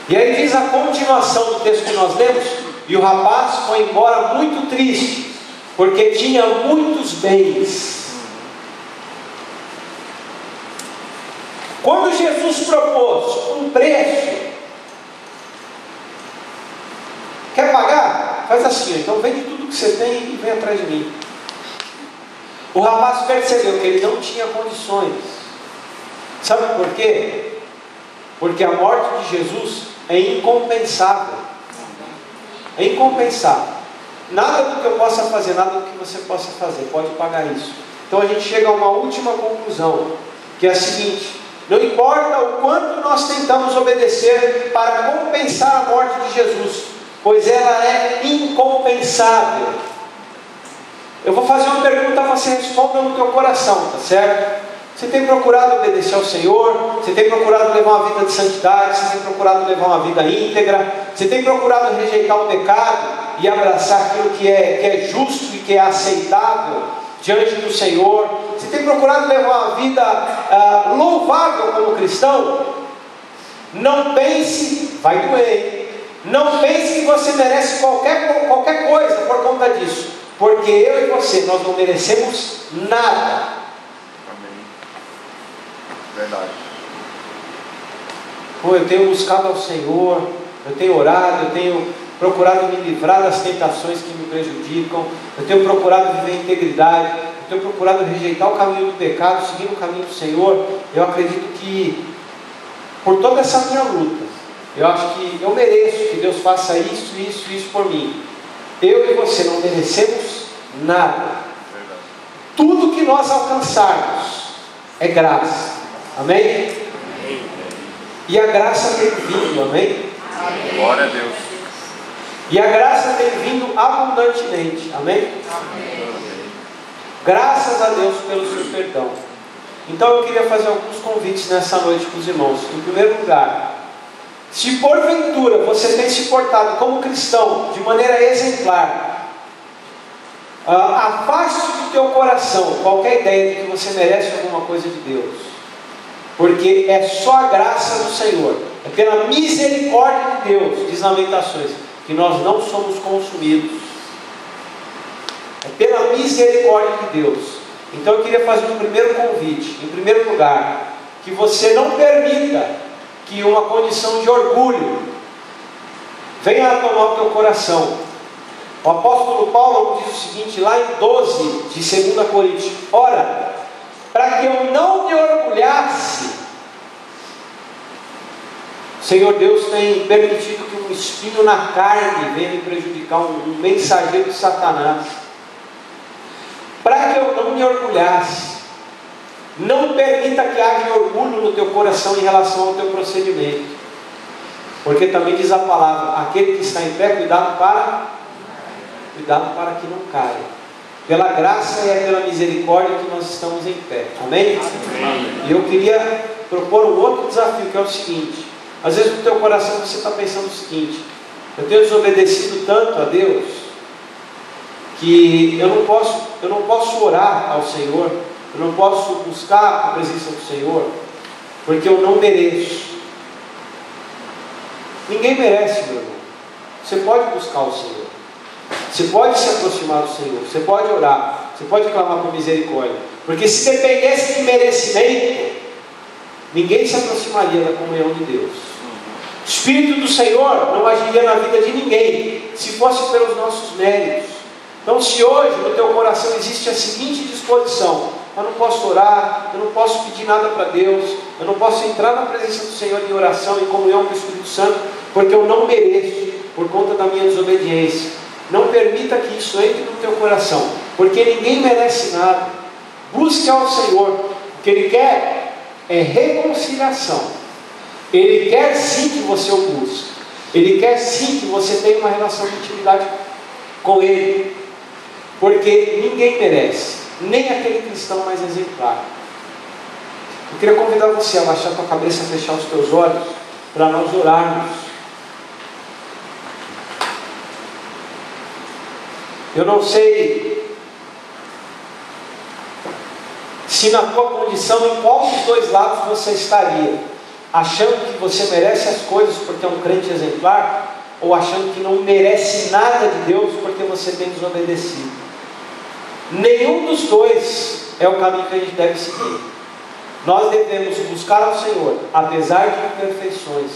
E aí diz a continuação do texto que nós lemos: e o rapaz foi embora muito triste, porque tinha muitos bens. Quando Jesus propôs um preço, quer pagar? Faz assim, então vende tudo que você tem e vem atrás de mim. O rapaz percebeu que ele não tinha condições. Sabe por quê? Porque a morte de Jesus é incompensável. É incompensável. Nada do que eu possa fazer, nada do que você possa fazer pode pagar isso. Então a gente chega a uma última conclusão, que é a seguinte: não importa o quanto nós tentamos obedecer para compensar a morte de Jesus, pois ela é incompensável. Eu vou fazer uma pergunta, você responda no teu coração, tá certo? Você tem procurado obedecer ao Senhor? Você tem procurado levar uma vida de santidade? Você tem procurado levar uma vida íntegra? Você tem procurado rejeitar o pecado e abraçar aquilo que é justo e que é aceitável diante do Senhor? Você tem procurado levar uma vida louvável como cristão? Não pense, vai doer, não pense que você merece qualquer coisa por conta disso, porque eu e você, nós não merecemos nada. Verdade. Pô, eu tenho buscado ao Senhor, eu tenho orado, eu tenho procurado me livrar das tentações que me prejudicam, eu tenho procurado viver em integridade, eu tenho procurado rejeitar o caminho do pecado, seguir o caminho do Senhor. Eu acredito que por toda essa minha luta, eu acho que eu mereço que Deus faça isso, isso, isso por mim. Eu e você não merecemos nada. Verdade. Tudo que nós alcançarmos é graça. Amém? E a graça tem vindo, amém? Glória a Deus. E a graça tem vindo abundantemente, amém? Graças a Deus pelo seu perdão. Então eu queria fazer alguns convites nessa noite para os irmãos. Em primeiro lugar, se porventura você tem se portado como cristão de maneira exemplar, afaste do teu coração qualquer ideia de que você merece alguma coisa de Deus. Porque é só a graça do Senhor, é pela misericórdia de Deus, diz Lamentações, que nós não somos consumidos. É pela misericórdia de Deus. Então eu queria fazer um primeiro convite. Em primeiro lugar, que você não permita que uma condição de orgulho venha a tomar o teu coração. O apóstolo Paulo diz o seguinte, lá em 12 de 2 Coríntios: ora, para que eu não me orgulhasse, o Senhor Deus tem permitido que um espinho na carne venha me prejudicar, um mensageiro de Satanás. Para que eu não me orgulhasse, não permita que haja orgulho no teu coração em relação ao teu procedimento, porque também diz a palavra: aquele que está em pé, cuidado para que não caia. Pela graça e pela misericórdia que nós estamos em pé, amém? Amém. E eu queria propor um outro desafio, que é o seguinte: às vezes no teu coração você está pensando o seguinte: eu tenho desobedecido tanto a Deus, que eu não posso orar ao Senhor, eu não posso buscar a presença do Senhor, porque eu não mereço. Ninguém merece, meu irmão. Você pode buscar o Senhor, você pode se aproximar do Senhor, você pode orar, você pode clamar por misericórdia, porque se dependesse de merecimento, ninguém se aproximaria da comunhão de Deus. Espírito do Senhor não agiria na vida de ninguém se fosse pelos nossos méritos. Então, se hoje no teu coração existe a seguinte disposição: eu não posso orar, eu não posso pedir nada para Deus, eu não posso entrar na presença do Senhor em oração, em comunhão com o Espírito Santo, porque eu não mereço, por conta da minha desobediência. Não permita que isso entre no teu coração, porque ninguém merece nada. Busque ao Senhor. O que Ele quer é reconciliação. Ele quer sim que você o busque. Ele quer sim que você tenha uma relação de intimidade com Ele, porque ninguém merece, nem aquele cristão mais exemplar. Eu queria convidar você a baixar a tua cabeça, a fechar os teus olhos, para nós orarmos. Eu não sei se na tua condição, em qual dos dois lados você estaria, achando que você merece as coisas porque é um crente exemplar, ou achando que não merece nada de Deus porque você tem desobedecido. Nenhum dos dois é o caminho que a gente deve seguir. Nós devemos buscar ao Senhor, apesar de imperfeições.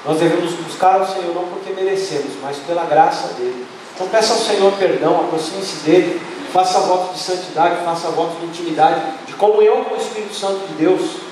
Nós devemos buscar ao Senhor não porque merecemos, mas pela graça dEle. Então peça ao Senhor perdão, aproxime-se dEle, faça voto de santidade, faça voto de intimidade, de comunhão com o Espírito Santo de Deus.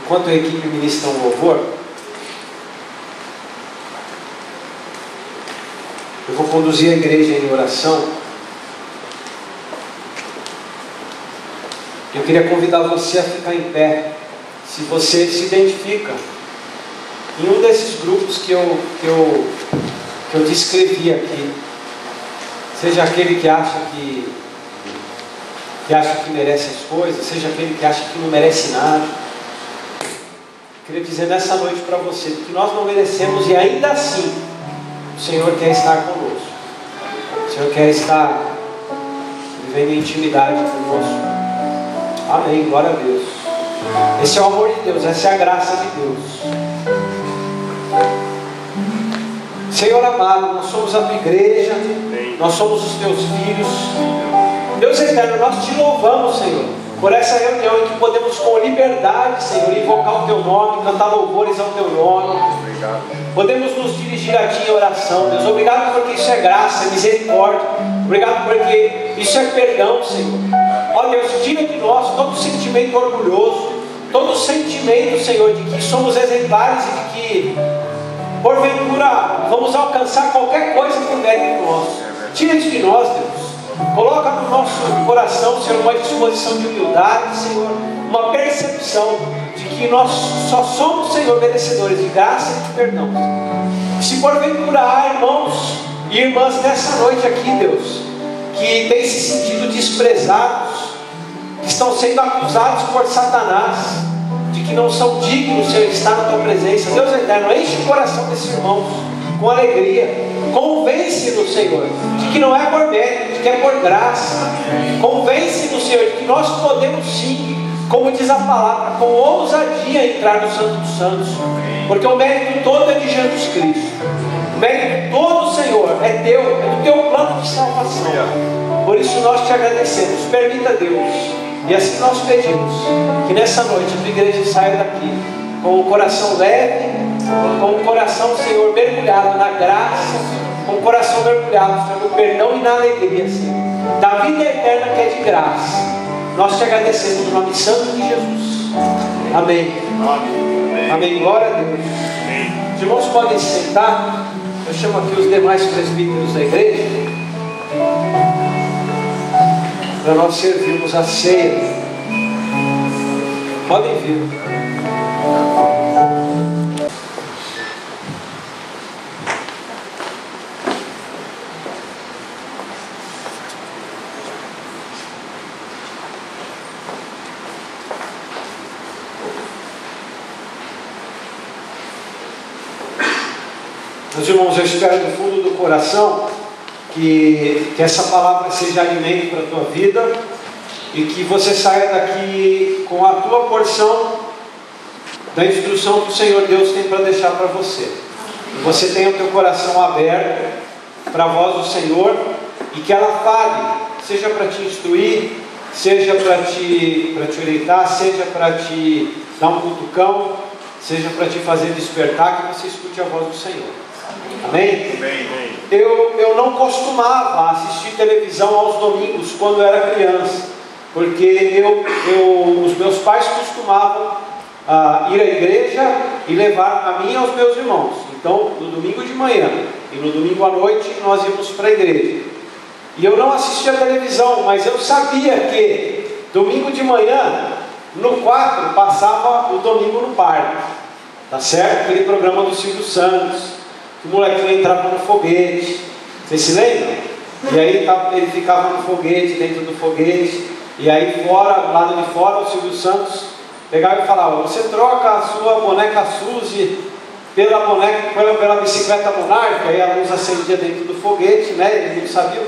Enquanto a equipe ministra um louvor, eu vou conduzir a igreja em oração. Eu queria convidar você a ficar em pé, se você se identifica em um desses grupos que eu descrevi aqui. Seja aquele que acha que merece as coisas, seja aquele que acha que não merece nada. Queria dizer nessa noite para você que nós não merecemos e ainda assim o Senhor quer estar conosco. O Senhor quer estar vivendo em intimidade conosco. Amém, glória a Deus. Esse é o amor de Deus, essa é a graça de Deus. Senhor amado, nós somos a tua igreja, nós somos os teus filhos. Deus eterno, nós te louvamos, Senhor, por essa reunião em que podemos com liberdade, Senhor, invocar o Teu nome, cantar louvores ao Teu nome. Podemos nos dirigir a Ti em oração, Deus. Obrigado porque isso é graça, é misericórdia. Obrigado porque isso é perdão, Senhor. Ó Deus, tira de nós todo sentimento orgulhoso, todo sentimento, Senhor, de que somos exemplares e de que porventura vamos alcançar qualquer coisa por mérito nosso. Tira isso de nós, Deus. Coloca no nosso coração, Senhor, uma disposição de humildade, Senhor, uma percepção de que nós só somos, Senhor, merecedores de graça e de perdão. Se porventura há irmãos e irmãs nessa noite aqui, Deus, que têm se sentido desprezados, que estão sendo acusados por Satanás, de que não são dignos, Senhor, de estar na Tua presença, Deus eterno, enche o coração desses irmãos com alegria. Convence-nos, Senhor, de que não é por mérito, de que é por graça. Convence-nos, Senhor, de que nós podemos sim, como diz a palavra, com ousadia entrar no Santo dos Santos, porque o mérito todo é de Jesus Cristo. O mérito todo, Senhor, é Teu, é do Teu plano de salvação. Por isso nós te agradecemos. Permita, Deus, e assim nós pedimos, que nessa noite a Tua igreja saia daqui com o coração leve, com o coração, Senhor, mergulhado na graça, com o coração mergulhado, Senhor, no perdão e na alegria, Senhor, da vida eterna que é de graça. Nós te agradecemos no nome santo de Jesus. Amém. Amém. Amém. Glória a Deus. Os irmãos podem se sentar. Eu chamo aqui os demais presbíteros da igreja para nós servirmos a ceia. Podem vir. Meus irmãos, eu espero do fundo do coração que essa palavra seja alimento para a tua vida, e que você saia daqui com a tua porção da instrução que o Senhor Deus tem para deixar para você. Você tenha o teu coração aberto para a voz do Senhor e que ela fale, seja para te instruir, seja para te orientar, seja para te dar um cutucão, seja para te fazer despertar, que você escute a voz do Senhor. Amém? Amém. Eu não costumava assistir televisão aos domingos quando eu era criança, porque os meus pais costumavam ir à igreja e levar a mim e aos meus irmãos. Então, no domingo de manhã e no domingo à noite, nós íamos para a igreja. E eu não assistia a televisão, mas eu sabia que domingo de manhã, no 4, passava o Domingo no Parque. Tá certo? Aquele programa do Silvio Santos, que o molequinho entrava no foguete. Vocês se lembram? E aí ele ficava no foguete, dentro do foguete. E aí fora, do lado de fora, o Silvio Santos pegava e falava: você troca a sua boneca Suzy pela bicicleta Monarca. Aí a luz acendia dentro do foguete, né? Ele não sabia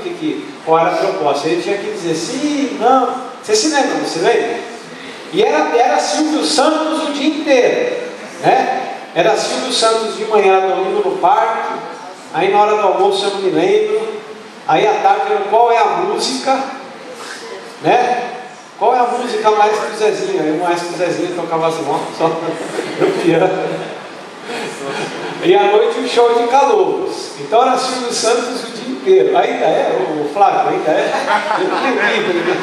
qual era a proposta. Ele tinha que dizer sim, não. Você se lembra? Você lembra? E era Silvio Santos o dia inteiro, né? Era Silvio Santos de manhã, domingo no parque. Aí na hora do almoço eu não me lembro. Aí à tarde era qual é a música, né? Qual é a música Maestro Zezinho? Aí o Maestro Zezinho tocava as mãos só no piano. E à noite o show de calouros. Então era Silvio Santos o dia inteiro. Ainda é? O Flávio ainda é? Eu não lembro.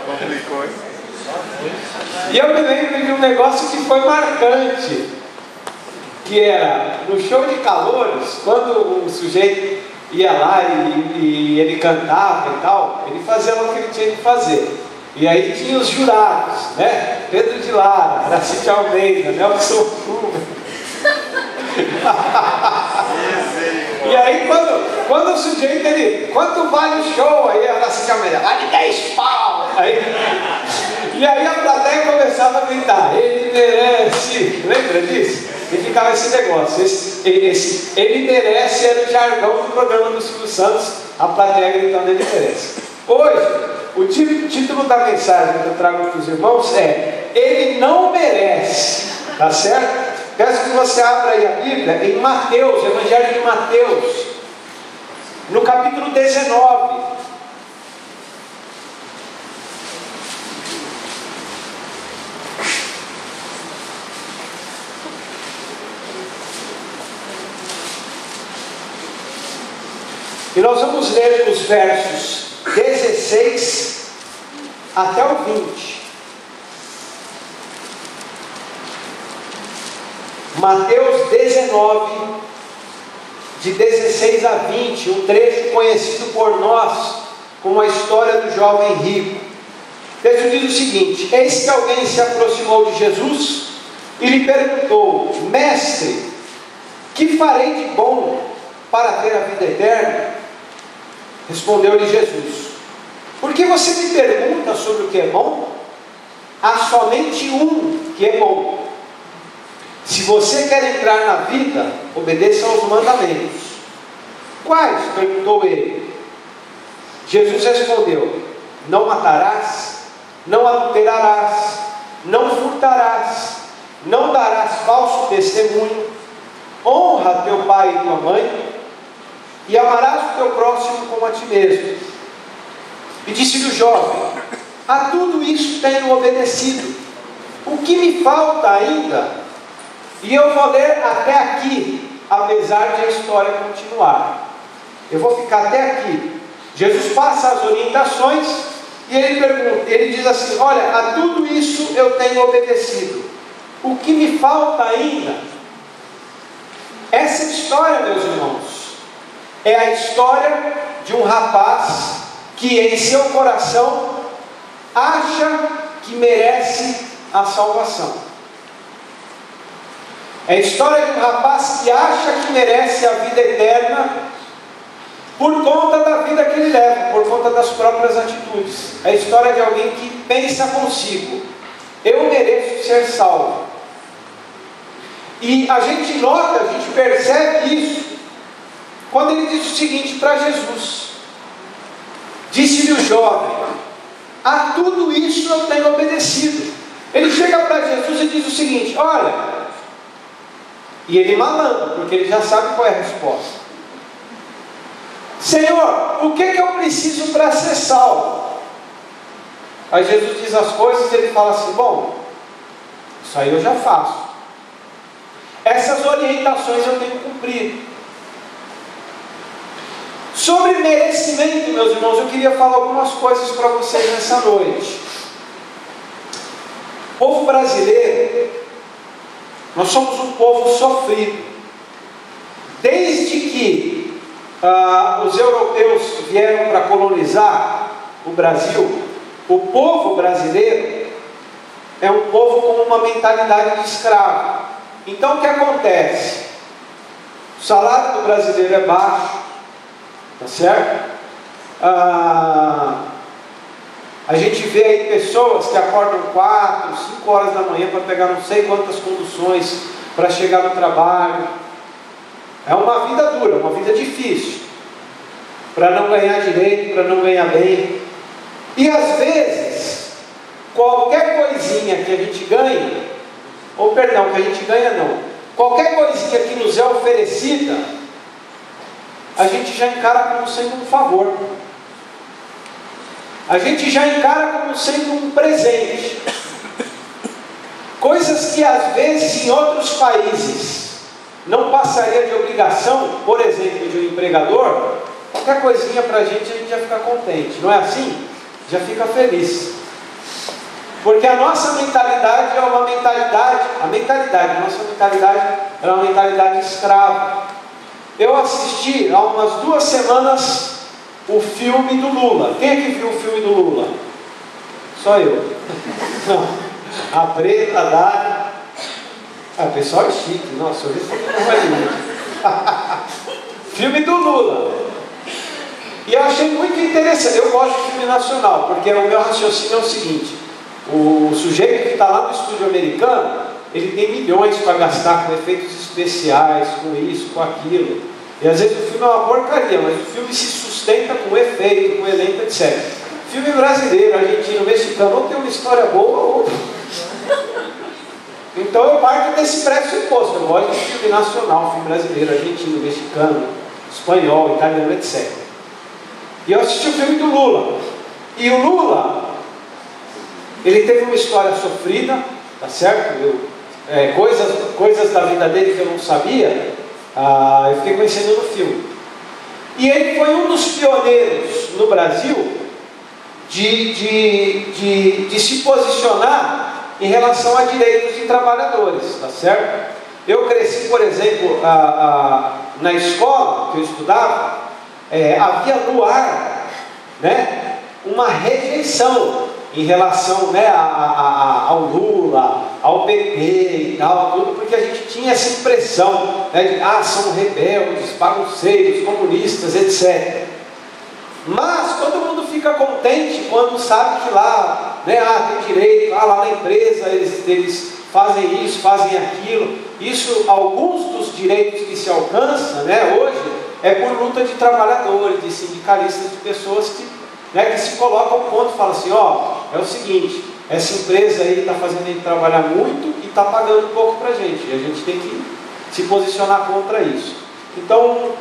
Complicou, hein? E eu me lembro de um negócio que foi marcante, que era no show de calouros, quando o sujeito ia lá e ele cantava e tal, ele fazia o que ele tinha que fazer. E aí tinha os jurados, né? Pedro de Lara, Aracide Almeida, Nelson Fulmer. E aí quando o sujeito, quanto vale o show? Aí a Aracide Almeida, vale 10 pau! E aí a plateia começava a gritar: ele merece! Lembra disso? E ficava esse negócio, ele merece, era o jargão do programa do Silvio Santos, a plateia gritando: ele merece. Hoje, o título da mensagem que eu trago para os irmãos é: ele não merece, tá certo? Peço que você abra aí a Bíblia em Mateus, Evangelho de Mateus, no capítulo 19. E nós vamos ler os versos 16 até o 20. Mateus 19, de 16 a 20, um trecho conhecido por nós como a história do jovem rico. O texto diz o seguinte: eis que alguém se aproximou de Jesus e lhe perguntou: mestre, que farei de bom para ter a vida eterna? Respondeu-lhe Jesus: por que você me pergunta sobre o que é bom? Há somente um que é bom. Se você quer entrar na vida, obedeça aos mandamentos. Quais? Perguntou ele. Jesus respondeu: não matarás, não adulterarás, não furtarás, não darás falso testemunho, honra teu pai e tua mãe, e amarás o teu próximo como a ti mesmo. E disse-lhe o jovem: a tudo isso tenho obedecido. O que me falta ainda? E eu vou ler até aqui, apesar de a história continuar. Eu vou ficar até aqui. Jesus passa as orientações e ele diz assim: olha, a tudo isso eu tenho obedecido. O que me falta ainda? Essa história, meus irmãos, é a história de um rapaz que em seu coração acha que merece a salvação. É a história de um rapaz que acha que merece a vida eterna por conta da vida que ele leva, por conta das próprias atitudes. É a história de alguém que pensa consigo: eu mereço ser salvo. E a gente nota, a gente percebe isso quando ele diz o seguinte para Jesus: disse filho jovem, a tudo isso eu tenho obedecido. Ele chega para Jesus e diz o seguinte: olha, e ele malandro, porque ele já sabe qual é a resposta. Senhor, o que eu preciso para ser salvo? Aí Jesus diz as coisas e ele fala assim: bom, isso aí eu já faço. Essas orientações eu tenho cumprido. Sobre merecimento, meus irmãos, eu queria falar algumas coisas para vocês nessa noite. O povo brasileiro, nós somos um povo sofrido. Desde que os europeus vieram para colonizar o Brasil, o povo brasileiro é um povo com uma mentalidade de escravo. Então o que acontece? O salário do brasileiro é baixo, tá certo? A gente vê aí pessoas que acordam 4, 5 horas da manhã para pegar não sei quantas conduções para chegar no trabalho. É uma vida dura, uma vida difícil, para não ganhar direito, para não ganhar bem. E às vezes, qualquer coisinha que a gente ganha, ou perdão, que a gente ganha não, qualquer coisinha que nos é oferecida, a gente já encara como sendo um favor. A gente já encara como sendo um presente. Coisas que às vezes em outros países não passaria de obrigação, por exemplo, de um empregador, qualquer coisinha para a gente já fica contente, não é assim? Já fica feliz. Porque a nossa mentalidade é uma mentalidade, a nossa mentalidade é uma mentalidade escrava. Eu assisti há umas 2 semanas o filme do Lula. Quem é que viu o filme do Lula? Só eu. Não. A Preta, a Dani. O pessoal é chique. Nossa, eu vi filme filme do Lula. E eu achei muito interessante. Eu gosto de filme nacional, porque o meu raciocínio é o seguinte: o sujeito que está lá no estúdio americano, ele tem milhões para gastar com efeitos especiais, com isso, com aquilo. E às vezes o filme é uma porcaria, mas o filme se sustenta com efeito, com elenco, etc. Filme brasileiro, argentino, mexicano, ou tem uma história boa, ou... Então eu parto desse pressuposto. Eu gosto de filme nacional, filme brasileiro, argentino, mexicano, espanhol, italiano, etc. E eu assisti o filme do Lula. E o Lula, ele teve uma história sofrida, tá certo? Coisas da vida dele que eu não sabia, eu fiquei conhecendo no filme. E ele foi um dos pioneiros no Brasil de se posicionar em relação a direitos de trabalhadores, tá certo? Eu cresci, por exemplo, na escola que eu estudava, havia no ar, né, uma rejeição em relação, né, ao Lula, ao PT e tal, tudo, porque a gente tinha essa impressão, né, de são rebeldes, bagunceiros, comunistas, etc. Mas todo mundo fica contente quando sabe que lá, né, tem direito, lá na empresa eles fazem isso, fazem aquilo. Isso, alguns dos direitos que se alcançam, né, hoje, é por luta de trabalhadores, de sindicalistas, de pessoas que se colocam ao ponto e falam assim: é o seguinte, essa empresa aí está fazendo a gente trabalhar muito e está pagando pouco para a gente, e a gente tem que se posicionar contra isso. Então,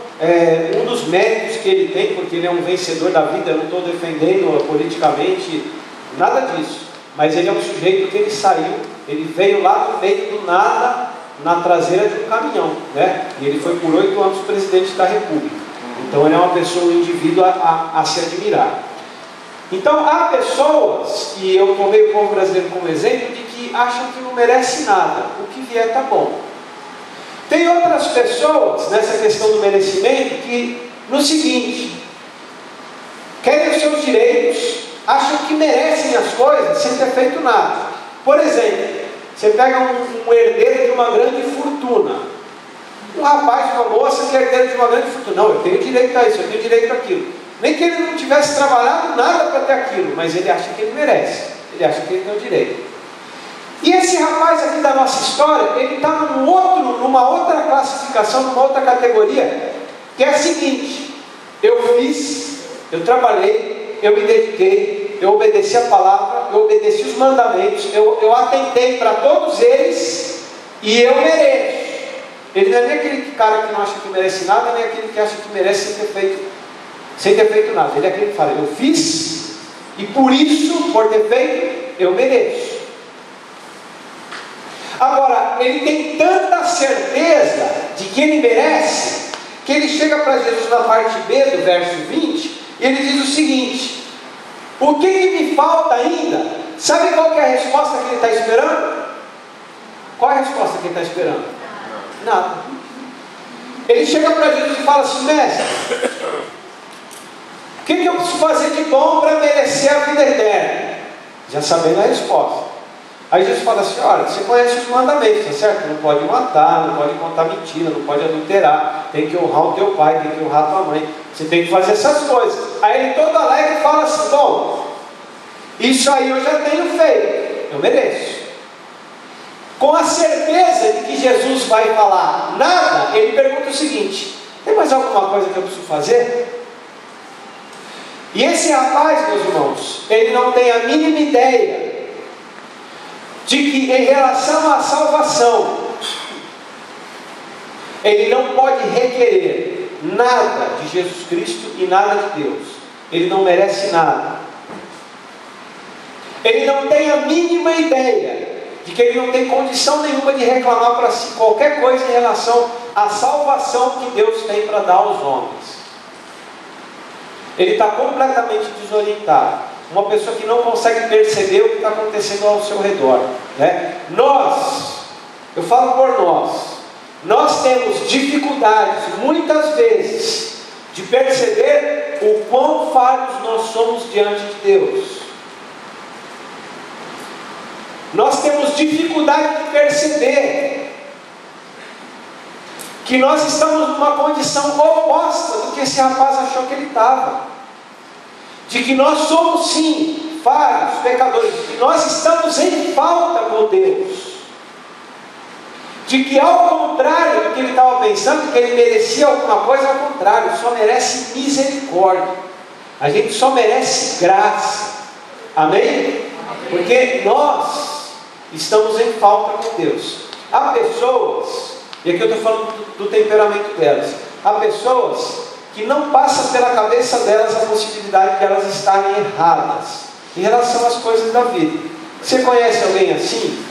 um dos méritos que ele tem, porque ele é um vencedor da vida, eu não estou defendendo politicamente nada disso, mas ele é um sujeito que ele saiu, ele veio lá do meio do nada, na traseira de um caminhão, né? E ele foi por 8 anos presidente da República. Então ele é uma pessoa, um indivíduo a se admirar. Então há pessoas, e eu tomei o povo brasileiro como exemplo, de que acham que não merece nada, o que vier está bom. Tem outras pessoas, nessa questão do merecimento, que no seguinte, querem os seus direitos, acham que merecem as coisas sem ter feito nada. Por exemplo, você pega um herdeiro de uma grande fortuna, um rapaz, uma moça que é herdeiro de uma grande fortuna. Não, eu tenho direito a isso, eu tenho direito àquilo. Nem que ele não tivesse trabalhado nada para ter aquilo, mas ele acha que ele merece, ele acha que ele tem o direito. E esse rapaz aqui da nossa história, ele está numa outra classificação, numa outra categoria, que é a seguinte: eu trabalhei, eu me dediquei, eu obedeci a palavra, eu obedeci os mandamentos, eu atentei para todos eles, e eu mereço. Ele não é nem aquele cara que não acha que merece nada, nem aquele que acha que merece sem ter feito nada. Ele é aquele que fala, eu fiz, e por isso, por ter feito, eu mereço. Agora, ele tem tanta certeza de que ele merece, que ele chega para Jesus na parte B do verso 20, e ele diz o seguinte: o que me falta ainda? Sabe qual que é a resposta que ele está esperando? Qual é a resposta que ele está esperando? Nada. Ele chega para Jesus e fala assim: mestre, o que eu preciso fazer de bom para merecer a vida eterna? Já sabendo a resposta. Aí Jesus fala assim: olha, você conhece os mandamentos, tá certo? Não pode matar, não pode contar mentira, não pode adulterar, tem que honrar o teu pai, tem que honrar a tua mãe, você tem que fazer essas coisas. Aí ele todo alegre fala assim: bom, isso aí eu já tenho feito, eu mereço. Com a certeza de que Jesus vai falar nada, ele pergunta o seguinte: tem mais alguma coisa que eu preciso fazer? E esse rapaz, meus irmãos, ele não tem a mínima ideia de que em relação à salvação, ele não pode requerer nada de Jesus Cristo e nada de Deus. Ele não merece nada. Ele não tem a mínima ideia de que ele não tem condição nenhuma de reclamar para si qualquer coisa em relação à salvação que Deus tem para dar aos homens. Ele está completamente desorientado. Uma pessoa que não consegue perceber o que está acontecendo ao seu redor, né? Eu falo por nós temos dificuldades, muitas vezes, de perceber o quão falhos nós somos diante de Deus. Nós temos dificuldade de perceber que nós estamos numa condição oposta do que esse rapaz achou que ele estava. De que nós somos sim falhos, pecadores, de que nós estamos em falta com Deus. De que ao contrário do que ele estava pensando, que ele merecia alguma coisa, ao contrário, só merece misericórdia. A gente só merece graça. Amém? Porque nós estamos em falta com Deus. Há pessoas, e aqui eu estou falando do temperamento delas, há pessoas que não passa pela cabeça delas a possibilidade de elas estarem erradas em relação às coisas da vida. Você conhece alguém assim?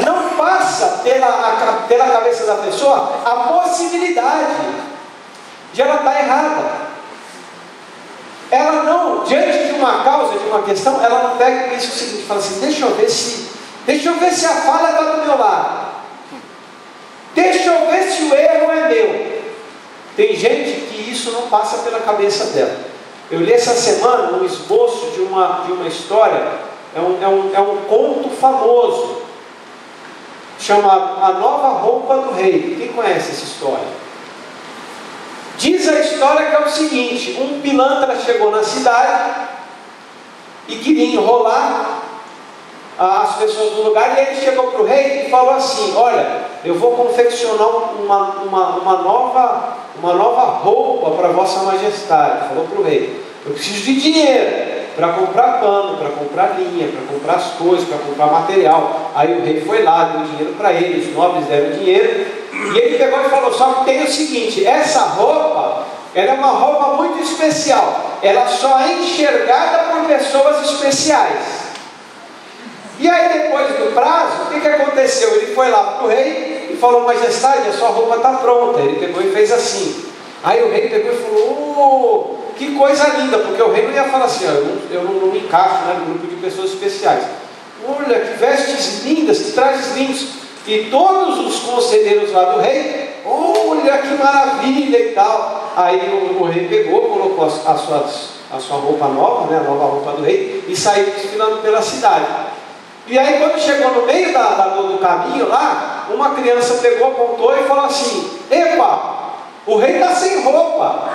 Não passa pela cabeça da pessoa a possibilidade de ela estar errada. Ela não, diante de uma causa, de uma questão, ela não pega e pensa o seguinte, fala assim: deixa eu ver se a falha está do meu lado. Deixa eu ver se o erro é meu. Tem gente que isso não passa pela cabeça dela. Eu li essa semana um esboço de uma história, é um conto famoso, chamado A Nova Roupa do Rei. Quem conhece essa história? Diz a história que é o seguinte: um pilantra chegou na cidade e queria enrolar as pessoas do lugar, e ele chegou para o rei e falou assim: olha, eu vou confeccionar uma nova roupa para vossa majestade. Falou para o rei: eu preciso de dinheiro para comprar pano, para comprar linha, para comprar as coisas, para comprar material. Aí o rei foi lá, deu dinheiro para ele, os nobres deram dinheiro, e ele pegou e falou: só que tem o seguinte, essa roupa, ela é uma roupa muito especial, ela só é enxergada por pessoas especiais. E aí depois do prazo, o que aconteceu? Ele foi lá para o rei e falou: majestade, a sua roupa está pronta. Ele pegou e fez assim. Aí o rei pegou e falou: que coisa linda, porque o rei não ia falar assim: eu não me encaixo, né, no grupo de pessoas especiais. Olha, que vestes lindas, que trajes lindos. E todos os conselheiros lá do rei: olha que maravilha e tal. Aí o rei pegou, colocou a sua roupa nova, né, a nova roupa do rei, e saiu desfilando pela cidade. E aí quando chegou no meio do caminho lá, uma criança pegou, apontou e falou assim: epa, o rei está sem roupa.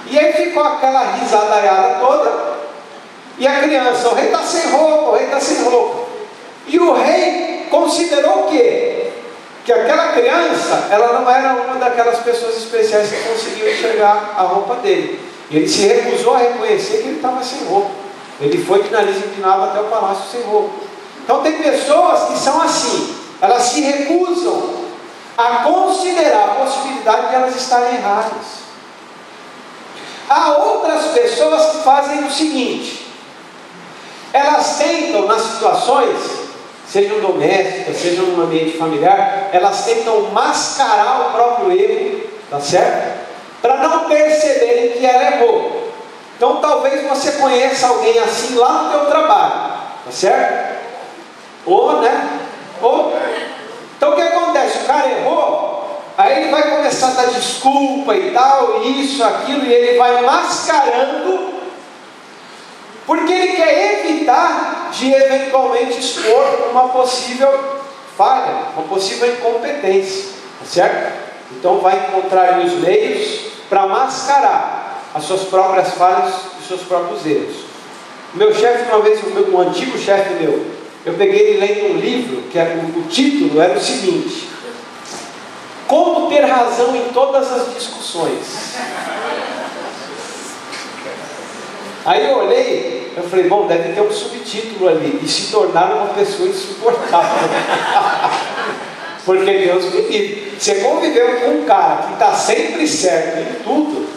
E aí ficou aquela risadaiada toda. E a criança: o rei está sem roupa, o rei está sem roupa. E o rei considerou o quê? Porque aquela criança, ela não era uma daquelas pessoas especiais que conseguiam enxergar a roupa dele. E ele se recusou a reconhecer que ele estava sem roupa. Ele foi de nariz empinado até o palácio sem roupa. Então tem pessoas que são assim, elas se recusam a considerar a possibilidade de elas estarem erradas. Há outras pessoas que fazem o seguinte: elas tentam, nas situações, sejam domésticas, sejam no ambiente familiar, elas tentam mascarar o próprio erro, tá certo? Para não perceberem que ela errou. Então talvez você conheça alguém assim lá no teu trabalho, tá certo? Então o que acontece? O cara errou, aí ele vai começar a dar desculpa e tal, isso, aquilo, e ele vai mascarando, porque ele quer evitar de eventualmente expor uma possível falha, uma possível incompetência, tá certo? Então vai encontrar os meios para mascarar as suas próprias falhas e os seus próprios erros. O meu chefe, uma vez, um antigo chefe meu, eu peguei ele lendo um livro, que era, o título era o seguinte: Como ter razão em todas as discussões. Aí eu olhei, eu falei, bom, deve ter um subtítulo ali, e se tornar uma pessoa insuportável. Porque Deus me livre. Você conviveu com um cara que está sempre certo em tudo,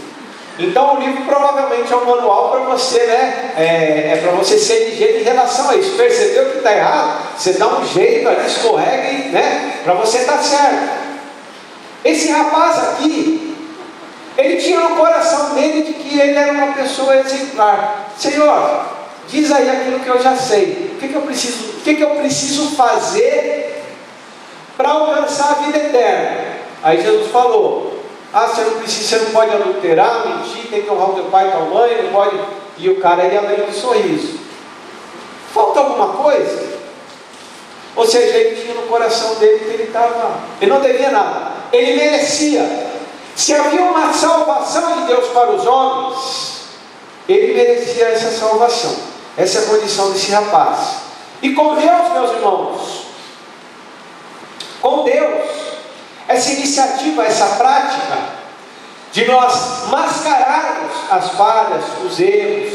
então o livro provavelmente é um manual para você, né? É para você ser ligeiro em relação a isso. Percebeu que está errado? Você dá um jeito ali, escorrega, né? Para você estar certo. Esse rapaz aqui, ele tinha no coração dele de que ele era uma pessoa exemplar. Senhor, diz aí aquilo que eu já sei. O que eu preciso fazer para alcançar a vida eterna? Aí Jesus falou: você não pode adulterar, mentir, tem que honrar o teu pai e tua mãe, não pode. E o cara ia além do sorriso. Falta alguma coisa? Ou seja, ele tinha no coração dele que ele não devia nada, ele merecia. Se havia uma salvação de Deus para os homens, ele merecia essa salvação. Essa é a condição desse rapaz. E com Deus, meus irmãos, com Deus, essa iniciativa, essa prática de nós mascararmos as falhas, os erros,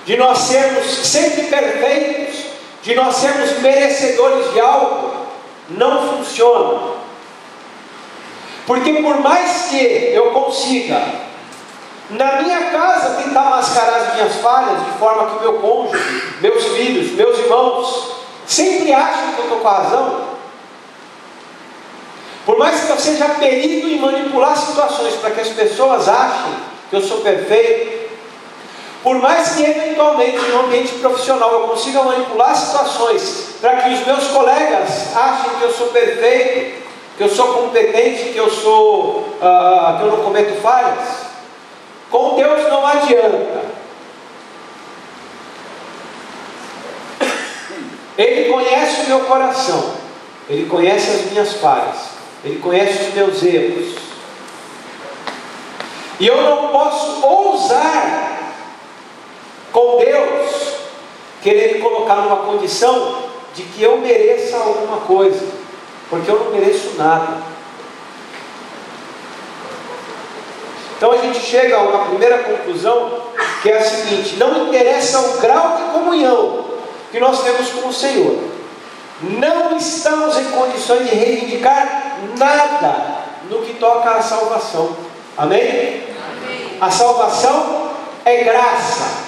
de nós sermos sempre perfeitos, de nós sermos merecedores de algo, não funciona. Porque por mais que eu consiga, na minha casa, tentar mascarar as minhas falhas, de forma que o meu cônjuge, meus filhos, meus irmãos, sempre achem que eu estou com a razão, por mais que eu seja perito em manipular situações para que as pessoas achem que eu sou perfeito, por mais que eventualmente no ambiente profissional eu consiga manipular situações para que os meus colegas achem que eu sou perfeito, que eu sou competente, que eu não cometo falhas, com Deus não adianta. Ele conhece o meu coração, Ele conhece as minhas falhas, Ele conhece os meus erros, e eu não posso ousar com Deus querer me colocar numa condição de que eu mereça alguma coisa, porque eu não mereço nada. Então a gente chega a uma primeira conclusão, que é a seguinte: não interessa o grau de comunhão que nós temos com o Senhor, não estamos em condições de reivindicar nada no que toca à salvação. Amém? Amém. A salvação é graça,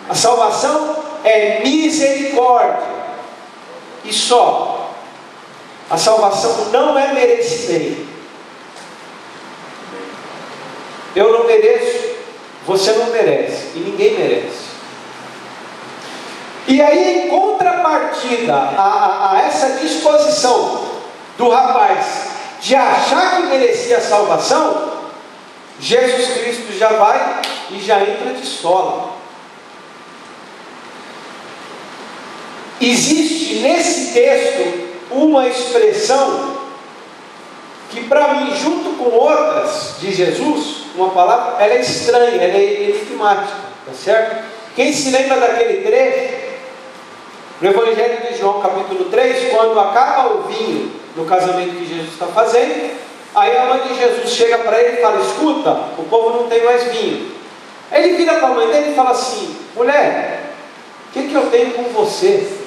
a salvação é misericórdia, e só. A salvação não é merecimento. Eu não mereço, você não merece, e ninguém merece. E aí, em contrapartida a essa disposição do rapaz de achar que merecia a salvação, Jesus Cristo já vai e já entra de sola. Existe nesse texto uma expressão que, para mim, junto com outras de Jesus, uma palavra, ela é estranha, ela é enigmática, tá certo? Quem se lembra daquele trecho no Evangelho de João, capítulo 3, quando acaba o vinho no casamento que Jesus está fazendo. Aí a mãe de Jesus chega para ele e fala: escuta, o povo não tem mais vinho. Aí ele vira para a mãe dele e fala assim: mulher, o que eu tenho com você?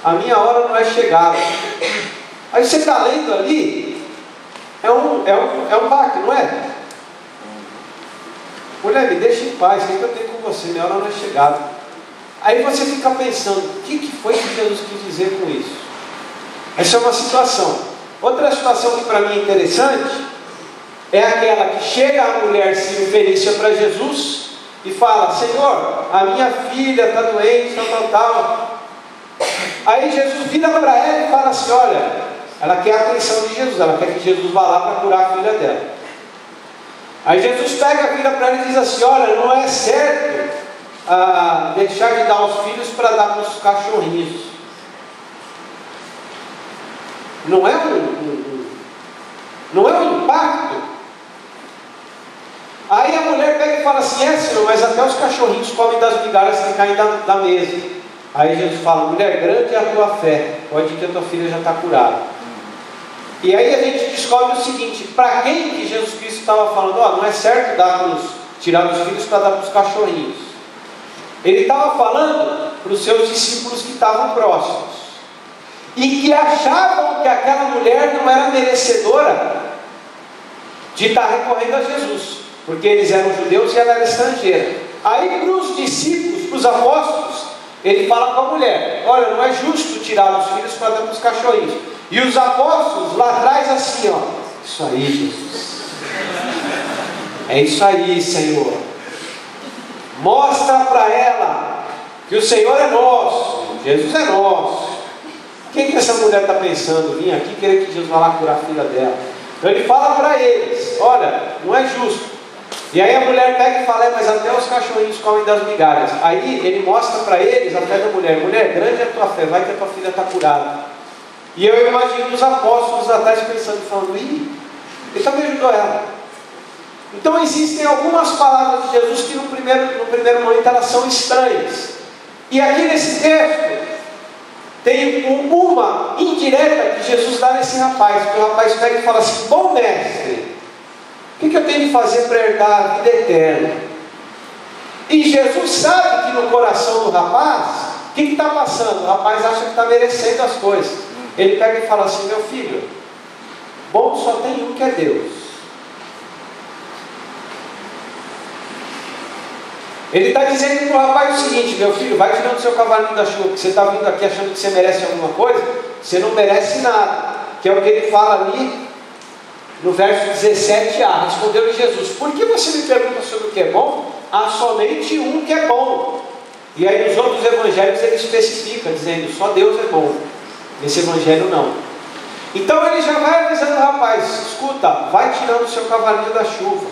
A minha hora não é chegada. Aí você está lendo ali, é um baque, não é? Mulher, me deixa em paz, o que eu tenho com você? Minha hora não é chegada. Aí você fica pensando: o que foi que Jesus quis dizer com isso? Essa é uma situação. Outra situação que para mim é interessante é aquela que chega a mulher Sírio-Fenícia para Jesus e fala: Senhor, a minha filha está doente, tal. Aí Jesus vira para ela e fala assim: olha, ela quer a atenção de Jesus, ela quer que Jesus vá lá para curar a filha dela. Aí Jesus vira para ela e diz assim: olha, não é certo deixar de dar os filhos para dar para os cachorrinhos. Não é um impacto. Aí a mulher pega e fala assim: Senhor, mas até os cachorrinhos comem das migalhas que caem da mesa. Aí Jesus fala: mulher, grande é a tua fé, pode ir que a tua filha já está curada. E aí a gente descobre o seguinte: para quem que Jesus Cristo estava falando? Não é certo tirar os filhos para dar para os cachorrinhos. Ele estava falando para os seus discípulos que estavam próximos e que achavam que aquela mulher não era merecedora de estar recorrendo a Jesus, porque eles eram judeus e ela era estrangeira. Aí para os discípulos, para os apóstolos, ele fala com a mulher: olha, não é justo tirar os filhos para dar para os cachorrinhos. E os apóstolos lá atrás assim, isso aí, Jesus, é isso aí, Senhor, mostra para ela que o Senhor é nosso, Jesus é nosso. Quem que essa mulher está pensando? Vim aqui querer que Jesus vá lá curar a filha dela. Então ele fala para eles: olha, não é justo. E aí a mulher pega e fala: mas até os cachorrinhos comem das migalhas. Aí ele mostra para eles a fé da mulher: mulher, grande é a tua fé, vai que a tua filha está curada. E eu imagino os apóstolos atrás pensando, falando: ele também ajudou ela. Então existem algumas palavras de Jesus que no primeiro momento elas são estranhas. E aqui nesse texto tem uma indireta que Jesus dá nesse rapaz, porque o rapaz pega e fala assim: bom mestre, o que eu tenho de fazer para herdar a vida eterna? E Jesus sabe que no coração do rapaz, o que está passando? O rapaz acha que está merecendo as coisas. Ele pega e fala assim: meu filho, bom só tem um, que é Deus. Ele está dizendo para o rapaz o seguinte: meu filho, vai tirando o seu cavalinho da chuva, porque você está vindo aqui achando que você merece alguma coisa, você não merece nada. Que é o que ele fala ali no verso 17a. Respondeu-lhe Jesus: por que você me pergunta sobre o que é bom? Há somente um que é bom. E aí nos outros evangelhos ele especifica, dizendo: só Deus é bom. Nesse evangelho não. Então ele já vai avisando o rapaz: escuta, vai tirando o seu cavalinho da chuva.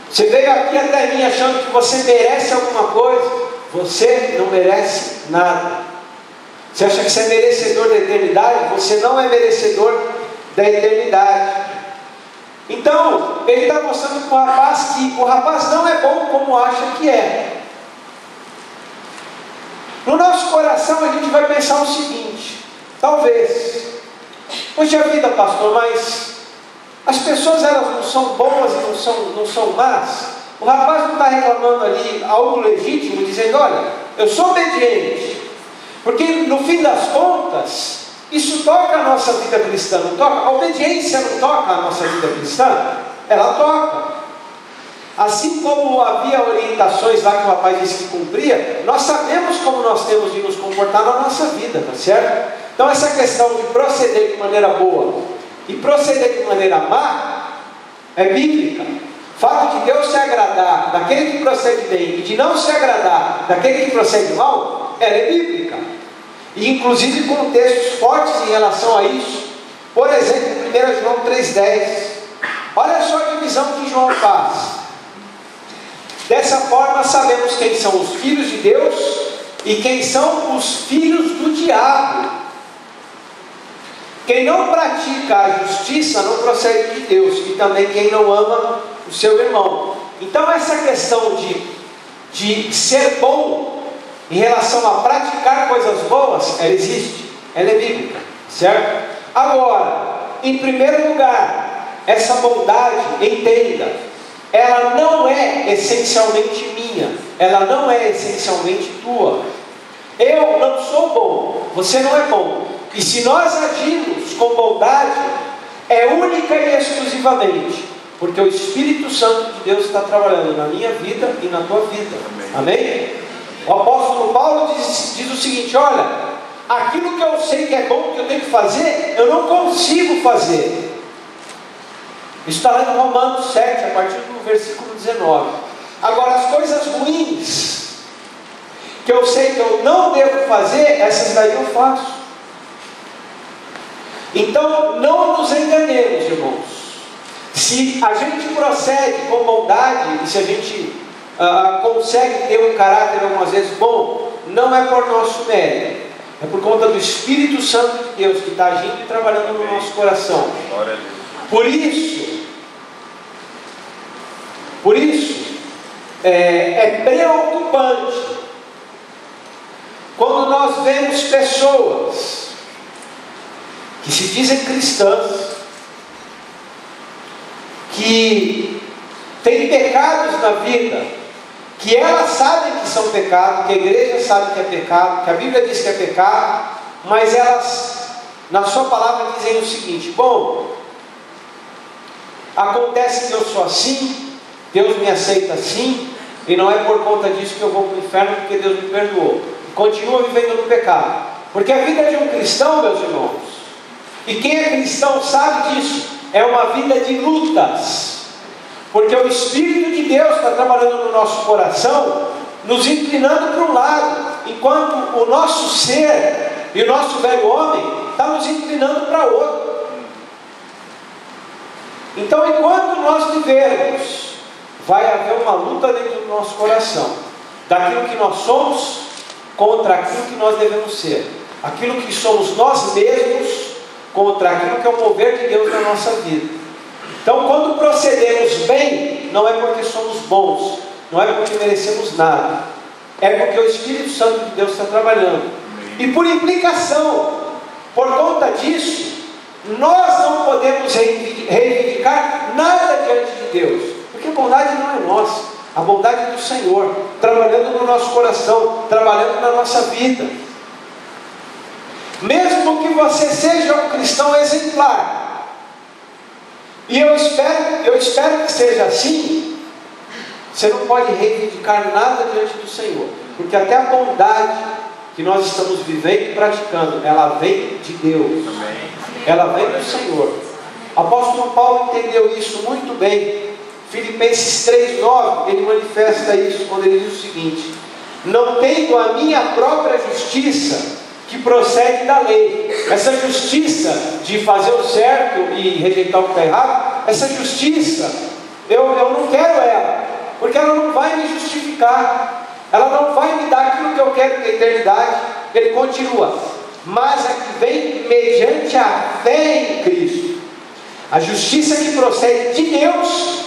Você veio aqui até mim achando que você merece alguma coisa. Você não merece nada. Você acha que você é merecedor da eternidade? Você não é merecedor da eternidade. Então ele está mostrando para o rapaz que o rapaz não é bom como acha que é. No nosso coração a gente vai pensar o seguinte: talvez, poxa vida, pastor, mas as pessoas elas não são boas e não são más. O rapaz não está reclamando ali algo legítimo, dizendo: olha, eu sou obediente, porque no fim das contas isso toca a nossa vida cristã, não toca? A obediência não toca a nossa vida cristã? Ela toca. Assim como havia orientações lá que o rapaz disse que cumpria, nós sabemos como nós temos de nos comportar na nossa vida, tá certo? Então essa questão de proceder de maneira boa e proceder de maneira má é bíblica. O fato de Deus se agradar daquele que procede bem e de não se agradar daquele que procede mal, ela é bíblica. E inclusive com textos fortes em relação a isso. Por exemplo, 1 João 3,10. Olha só a divisão que João faz. Dessa forma sabemos quem são os filhos de Deus e quem são os filhos do diabo. Quem não pratica a justiça não procede de Deus, e também quem não ama o seu irmão. Então essa questão de ser bom em relação a praticar coisas boas, ela existe, ela é bíblica, certo? Agora, em primeiro lugar, essa bondade, entenda, ela não é essencialmente minha, ela não é essencialmente tua. Eu não sou bom, você não é bom. E se nós agirmos com bondade, é única e exclusivamente porque o Espírito Santo de Deus está trabalhando na minha vida e na tua vida. Amém? O apóstolo Paulo diz o seguinte: olha, aquilo que eu sei que é bom, que eu tenho que fazer, eu não consigo fazer. Isso está lá em Romanos 7, a partir do versículo 19. Agora, as coisas ruins que eu sei que eu não devo fazer, essas daí eu faço. Então, não nos enganemos, irmãos. Se a gente procede com bondade, e se a gente consegue ter um caráter algumas vezes bom, não é por nosso mérito, é por conta do Espírito Santo de Deus que está agindo e trabalhando no nosso coração. Por isso, é preocupante quando nós vemos pessoas que se dizem cristãs, que têm pecados na vida, que elas sabem que são pecado, que a igreja sabe que é pecado, que a Bíblia diz que é pecado, mas elas, na sua palavra, dizem o seguinte: bom, acontece que eu sou assim, Deus me aceita assim, e não é por conta disso que eu vou para o inferno, porque Deus me perdoou. Continua vivendo no pecado, porque a vida de um cristão, meus irmãos, e quem é cristão sabe disso, é uma vida de lutas, porque o Espírito de Deus está trabalhando no nosso coração, nos inclinando para um lado, enquanto o nosso ser e o nosso velho homem está nos inclinando para outro. Então, enquanto nós vivermos, vai haver uma luta dentro do nosso coração, daquilo que nós somos contra aquilo que nós devemos ser, aquilo que somos nós mesmos contra aquilo que é o mover de Deus na nossa vida. Então, quando procedemos bem, não é porque somos bons, não é porque merecemos nada, é porque o Espírito Santo de Deus está trabalhando. E por implicação, por conta disso, nós não podemos reivindicar nada diante de Deus, porque a bondade não é nossa, a bondade é do Senhor, trabalhando no nosso coração, trabalhando na nossa vida. Mesmo que você seja um cristão exemplar, e eu espero que seja assim, você não pode reivindicar nada diante do Senhor, porque até a bondade que nós estamos vivendo e praticando, ela vem de Deus. Amém. Ela vem do Senhor. O apóstolo Paulo entendeu isso muito bem. Filipenses 3,9, ele manifesta isso quando ele diz o seguinte: não tendo a minha própria justiça, que procede da lei. Essa justiça de fazer o certo e rejeitar o que está errado, essa justiça, eu não quero ela, porque ela não vai me justificar, ela não vai me dar aquilo que eu quero na eternidade. Ele continua: mas a que vem mediante a fé em Cristo, a justiça que procede de Deus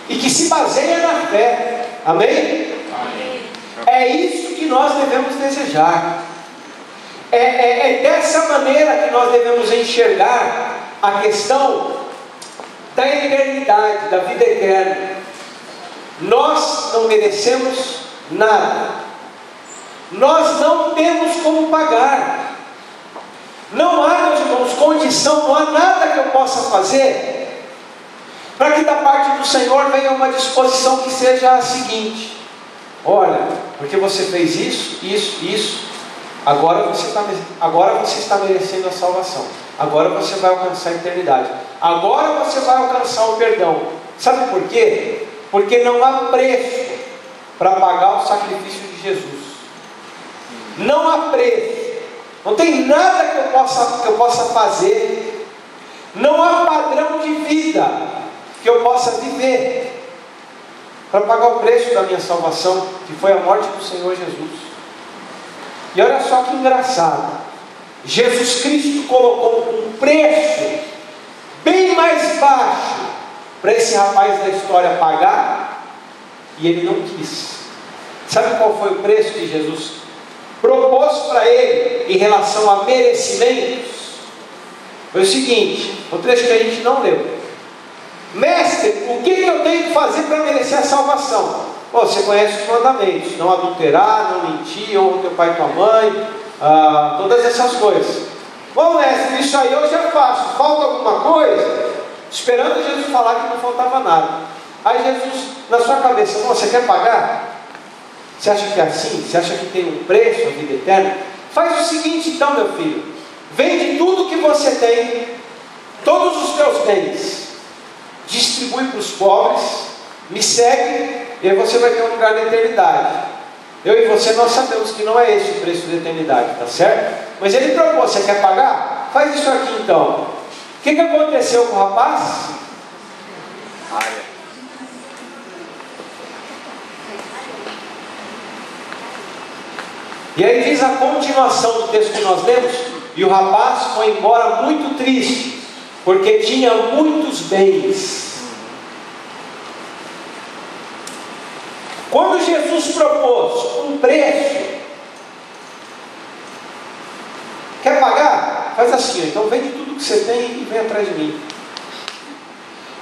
e que se baseia na fé. Amém? Amém. É isso que nós devemos desejar. É dessa maneira que nós devemos enxergar a questão da eternidade, da vida eterna. Nós não merecemos nada, nós não temos como pagar, não há, meus irmãos, condição, não há nada que eu possa fazer para que da parte do Senhor venha uma disposição que seja a seguinte: olha, porque você fez isso, agora você está merecendo a salvação, agora você vai alcançar a eternidade, agora você vai alcançar o perdão. Sabe por quê? Porque não há preço para pagar o sacrifício de Jesus. Não há preço, não tem nada que eu possa fazer, não há padrão de vida que eu possa viver para pagar o preço da minha salvação, que foi a morte do Senhor Jesus. E olha só que engraçado, Jesus Cristo colocou um preço bem mais baixo para esse rapaz da história pagar, e ele não quis. Sabe qual foi o preço que Jesus propôs para ele em relação a merecimentos? foi o seguinte, um trecho que a gente não leu. Mestre, o que eu tenho que fazer para merecer a salvação? Bom, você conhece os mandamentos: não adulterar, não mentir, honra teu pai e tua mãe, todas essas coisas. Bom, mestre, isso aí eu já faço, falta alguma coisa? Esperando Jesus falar que não faltava nada. Aí Jesus, na sua cabeça: você quer pagar? Você acha que é assim? Você acha que tem um preço, a vida eterna? Faz o seguinte então, meu filho: vende tudo que você tem, todos os teus bens, distribui para os pobres, me segue, e aí você vai ter um lugar na eternidade. Eu e você, nós sabemos que não é esse o preço da eternidade, tá certo? Mas ele propôs: você quer pagar? Faz isso aqui então. O que aconteceu com o rapaz? E aí diz a continuação do texto que nós lemos: e o rapaz foi embora muito triste, porque tinha muitos bens. Quando Jesus propôs um preço, quer pagar? Faz assim, então vende tudo que você tem e vem atrás de mim.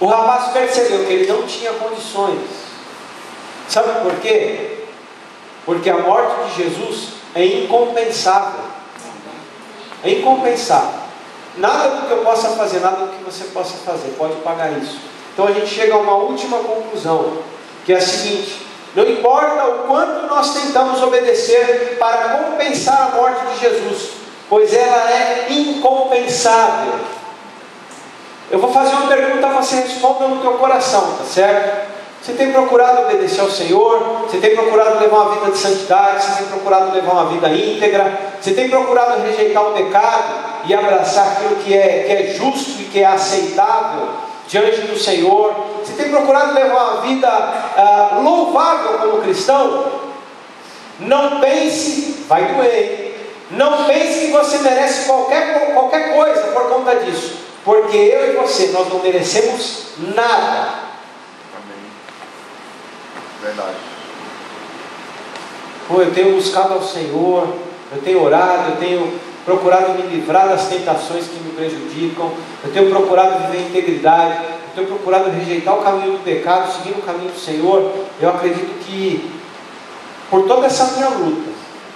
O rapaz percebeu que ele não tinha condições. Sabe por quê? Porque a morte de Jesus é incompensável. É incompensável. Nada do que eu possa fazer, nada do que você possa fazer pode pagar isso. Então a gente chega a uma última conclusão, que é a seguinte: não importa o quanto nós tentamos obedecer para compensar a morte de Jesus, pois ela é incompensável. Eu vou fazer uma pergunta, você responda no teu coração, tá certo? Você tem procurado obedecer ao Senhor? Você tem procurado levar uma vida de santidade? Você tem procurado levar uma vida íntegra? Você tem procurado rejeitar o pecado e abraçar aquilo que é justo e que é aceitável diante do Senhor? Você tem procurado levar uma vida louvável como cristão? Não pense, vai doer, não pense que você merece qualquer coisa por conta disso, porque eu e você, nós não merecemos nada. Verdade. Eu tenho buscado ao Senhor, eu tenho orado, eu tenho procurado me livrar das tentações que me prejudicam, eu tenho procurado viver em integridade, eu tenho procurado rejeitar o caminho do pecado, seguir o caminho do Senhor. Eu acredito que por toda essa minha luta,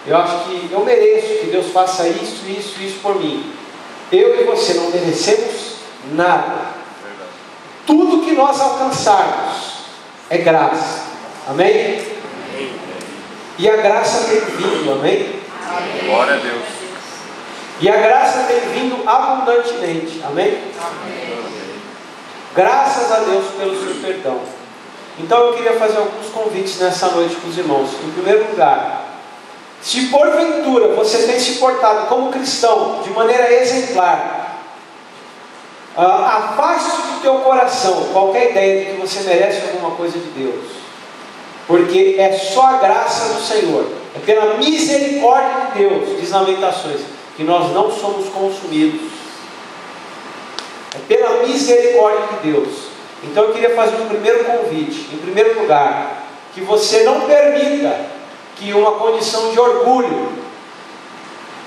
eu acho que eu mereço que Deus faça isso, isso, isso por mim. Eu e você não merecemos nada. Verdade. Tudo que nós alcançarmos é graça. Amém? E a graça tem vindo, amém? Glória a Deus. E a graça tem vindo abundantemente, amém? Graças a Deus pelo seu perdão. Então eu queria fazer alguns convites nessa noite para os irmãos. Em primeiro lugar, se porventura você tem se portado como cristão de maneira exemplar, afaste do teu coração qualquer ideia de que você merece alguma coisa de Deus. Porque é só a graça do Senhor, é pela misericórdia de Deus, diz Lamentações, que nós não somos consumidos. É pela misericórdia de Deus. Então eu queria fazer um primeiro convite. Em primeiro lugar, que você não permita que uma condição de orgulho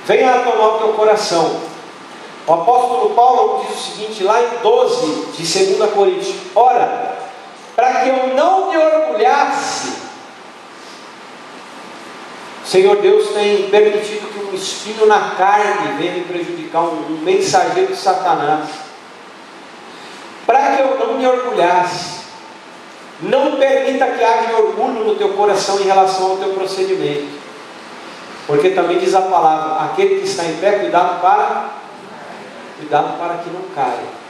venha a tomar o teu coração. O apóstolo Paulo diz o seguinte, lá em 12 de 2 Coríntios: ora, para que eu não me orgulhasse, o Senhor Deus tem permitido que um espinho na carne venha me prejudicar, um mensageiro de Satanás. Para que eu não me orgulhasse, não permita que haja orgulho no teu coração em relação ao teu procedimento, porque também diz a palavra: aquele que está em pé, cuidado para que não caia.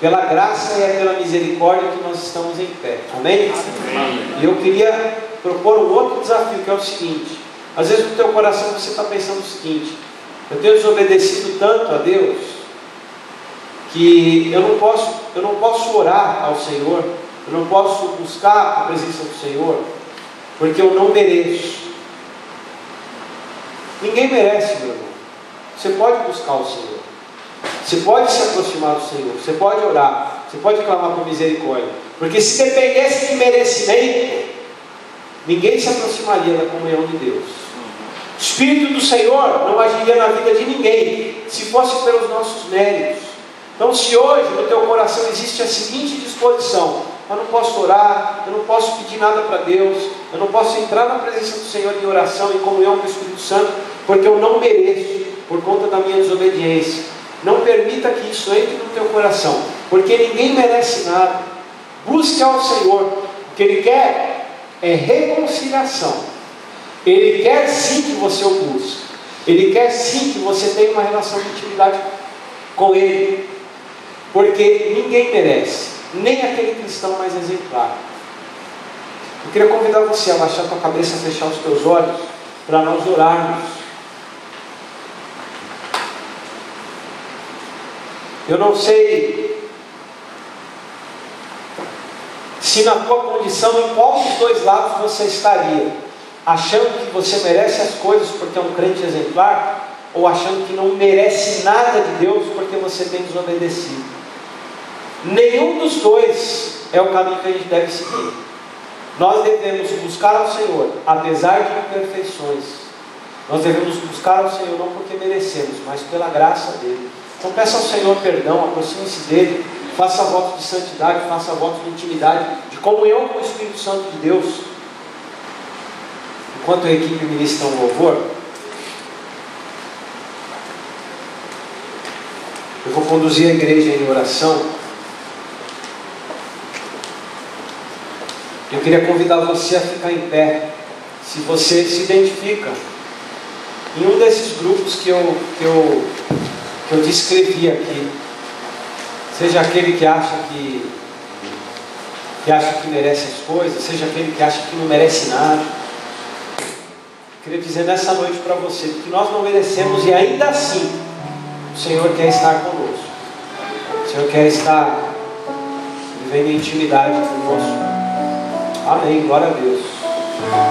Pela graça e pela misericórdia que nós estamos em pé, amém? Amém. E eu queria propor um outro desafio, que é o seguinte: às vezes no teu coração você está pensando o seguinte: eu tenho desobedecido tanto a Deus, que eu não posso orar ao Senhor, eu não posso buscar a presença do Senhor, porque eu não mereço. Ninguém merece, meu irmão. Você pode buscar o Senhor, você pode se aproximar do Senhor, você pode orar, você pode clamar por misericórdia, porque se dependesse de merecimento, ninguém se aproximaria da comunhão de Deus. O Espírito do Senhor não agiria na vida de ninguém se fosse pelos nossos méritos. Então, se hoje no teu coração existe a seguinte disposição: eu não posso orar, eu não posso pedir nada para Deus, eu não posso entrar na presença do Senhor em oração, em comunhão com o Espírito Santo, porque eu não mereço, por conta da minha desobediência. Não permita que isso entre no teu coração, porque ninguém merece nada. Busque ao Senhor. O que Ele quer é reconciliação. Ele quer sim que você o busque. Ele quer sim que você tenha uma relação de intimidade com Ele, porque ninguém merece, nem aquele cristão mais exemplar. Eu queria convidar você a baixar a tua cabeça, a fechar os teus olhos, para nós orarmos. Eu não sei se na tua condição, em qual dos dois lados você estaria, achando que você merece as coisas porque é um crente exemplar, ou achando que não merece nada de Deus porque você tem desobedecido. Nenhum dos dois é o caminho que a gente deve seguir. Nós devemos buscar ao Senhor, apesar de imperfeições. Nós devemos buscar ao Senhor não porque merecemos, mas pela graça dEle. Então peça ao Senhor perdão, aproxime-se dEle, faça votos de santidade, faça votos de intimidade, de comunhão com o Espírito Santo de Deus. Enquanto a equipe ministra um louvor, eu vou conduzir a igreja em oração. Eu queria convidar você a ficar em pé, se você se identifica em um desses grupos que eu descrevi aqui. Seja aquele que acha que merece as coisas, seja aquele que acha que não merece nada. Eu queria dizer nessa noite para você que nós não merecemos, e ainda assim o Senhor quer estar conosco. O Senhor quer estar vivendo em intimidade conosco. Amém, glória a Deus.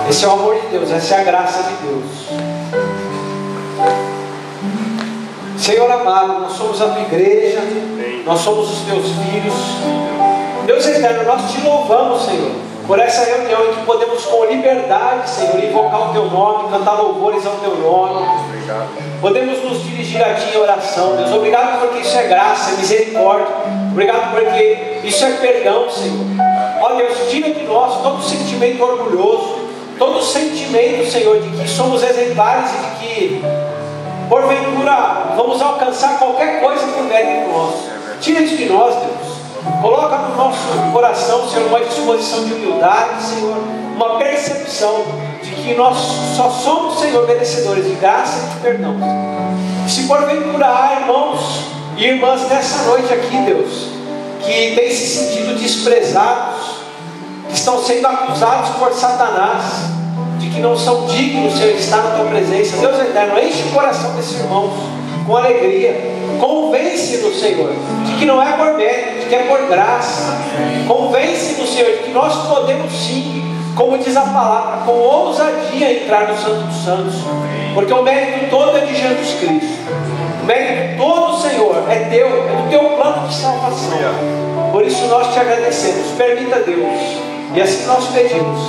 Esse é o amor de Deus, essa é a graça de Deus. Senhor amado, nós somos a tua igreja, nós somos os teus filhos. Deus eterno, nós te louvamos, Senhor, por essa reunião em que podemos com liberdade, Senhor, invocar o teu nome, cantar louvores ao teu nome. Podemos nos dirigir a ti em oração, Deus. Obrigado porque isso é graça, é misericórdia. Obrigado porque isso é perdão, Senhor. Ó Deus, tira de nós todo sentimento orgulhoso, todo sentimento, Senhor, de que somos exemplares e de que porventura vamos alcançar qualquer coisa por mérito nosso. Tira isso de nós, Deus. Coloca no nosso coração, Senhor, uma disposição de humildade, Senhor, uma percepção de que nós só somos, Senhor, merecedores de graça e de perdão. Se porventura há irmãos e irmãs nessa noite aqui, Deus, que têm se sentido desprezados, que estão sendo acusados por Satanás, de que não são dignos, Senhor, de estar na tua presença, Deus eterno, enche o coração desses irmãos com alegria. Convence-nos, Senhor, de que não é por mérito, de que é por graça. Convence-nos, Senhor, de que nós podemos sim, como diz a palavra, com ousadia entrar no Santo dos Santos, porque o mérito todo é de Jesus Cristo. O mérito todo, Senhor, é teu, é do teu plano de salvação. Por isso nós te agradecemos. Permita, Deus, e assim nós pedimos,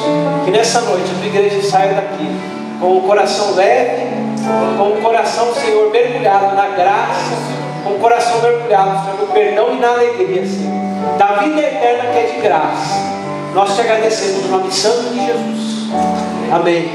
que nessa noite a tua igreja saia daqui com o coração leve, com o coração, Senhor, mergulhado na graça, com o coração mergulhado, Senhor, no perdão e na alegria, Senhor, da vida eterna que é de graça. Nós te agradecemos no nome santo de Jesus. Amém.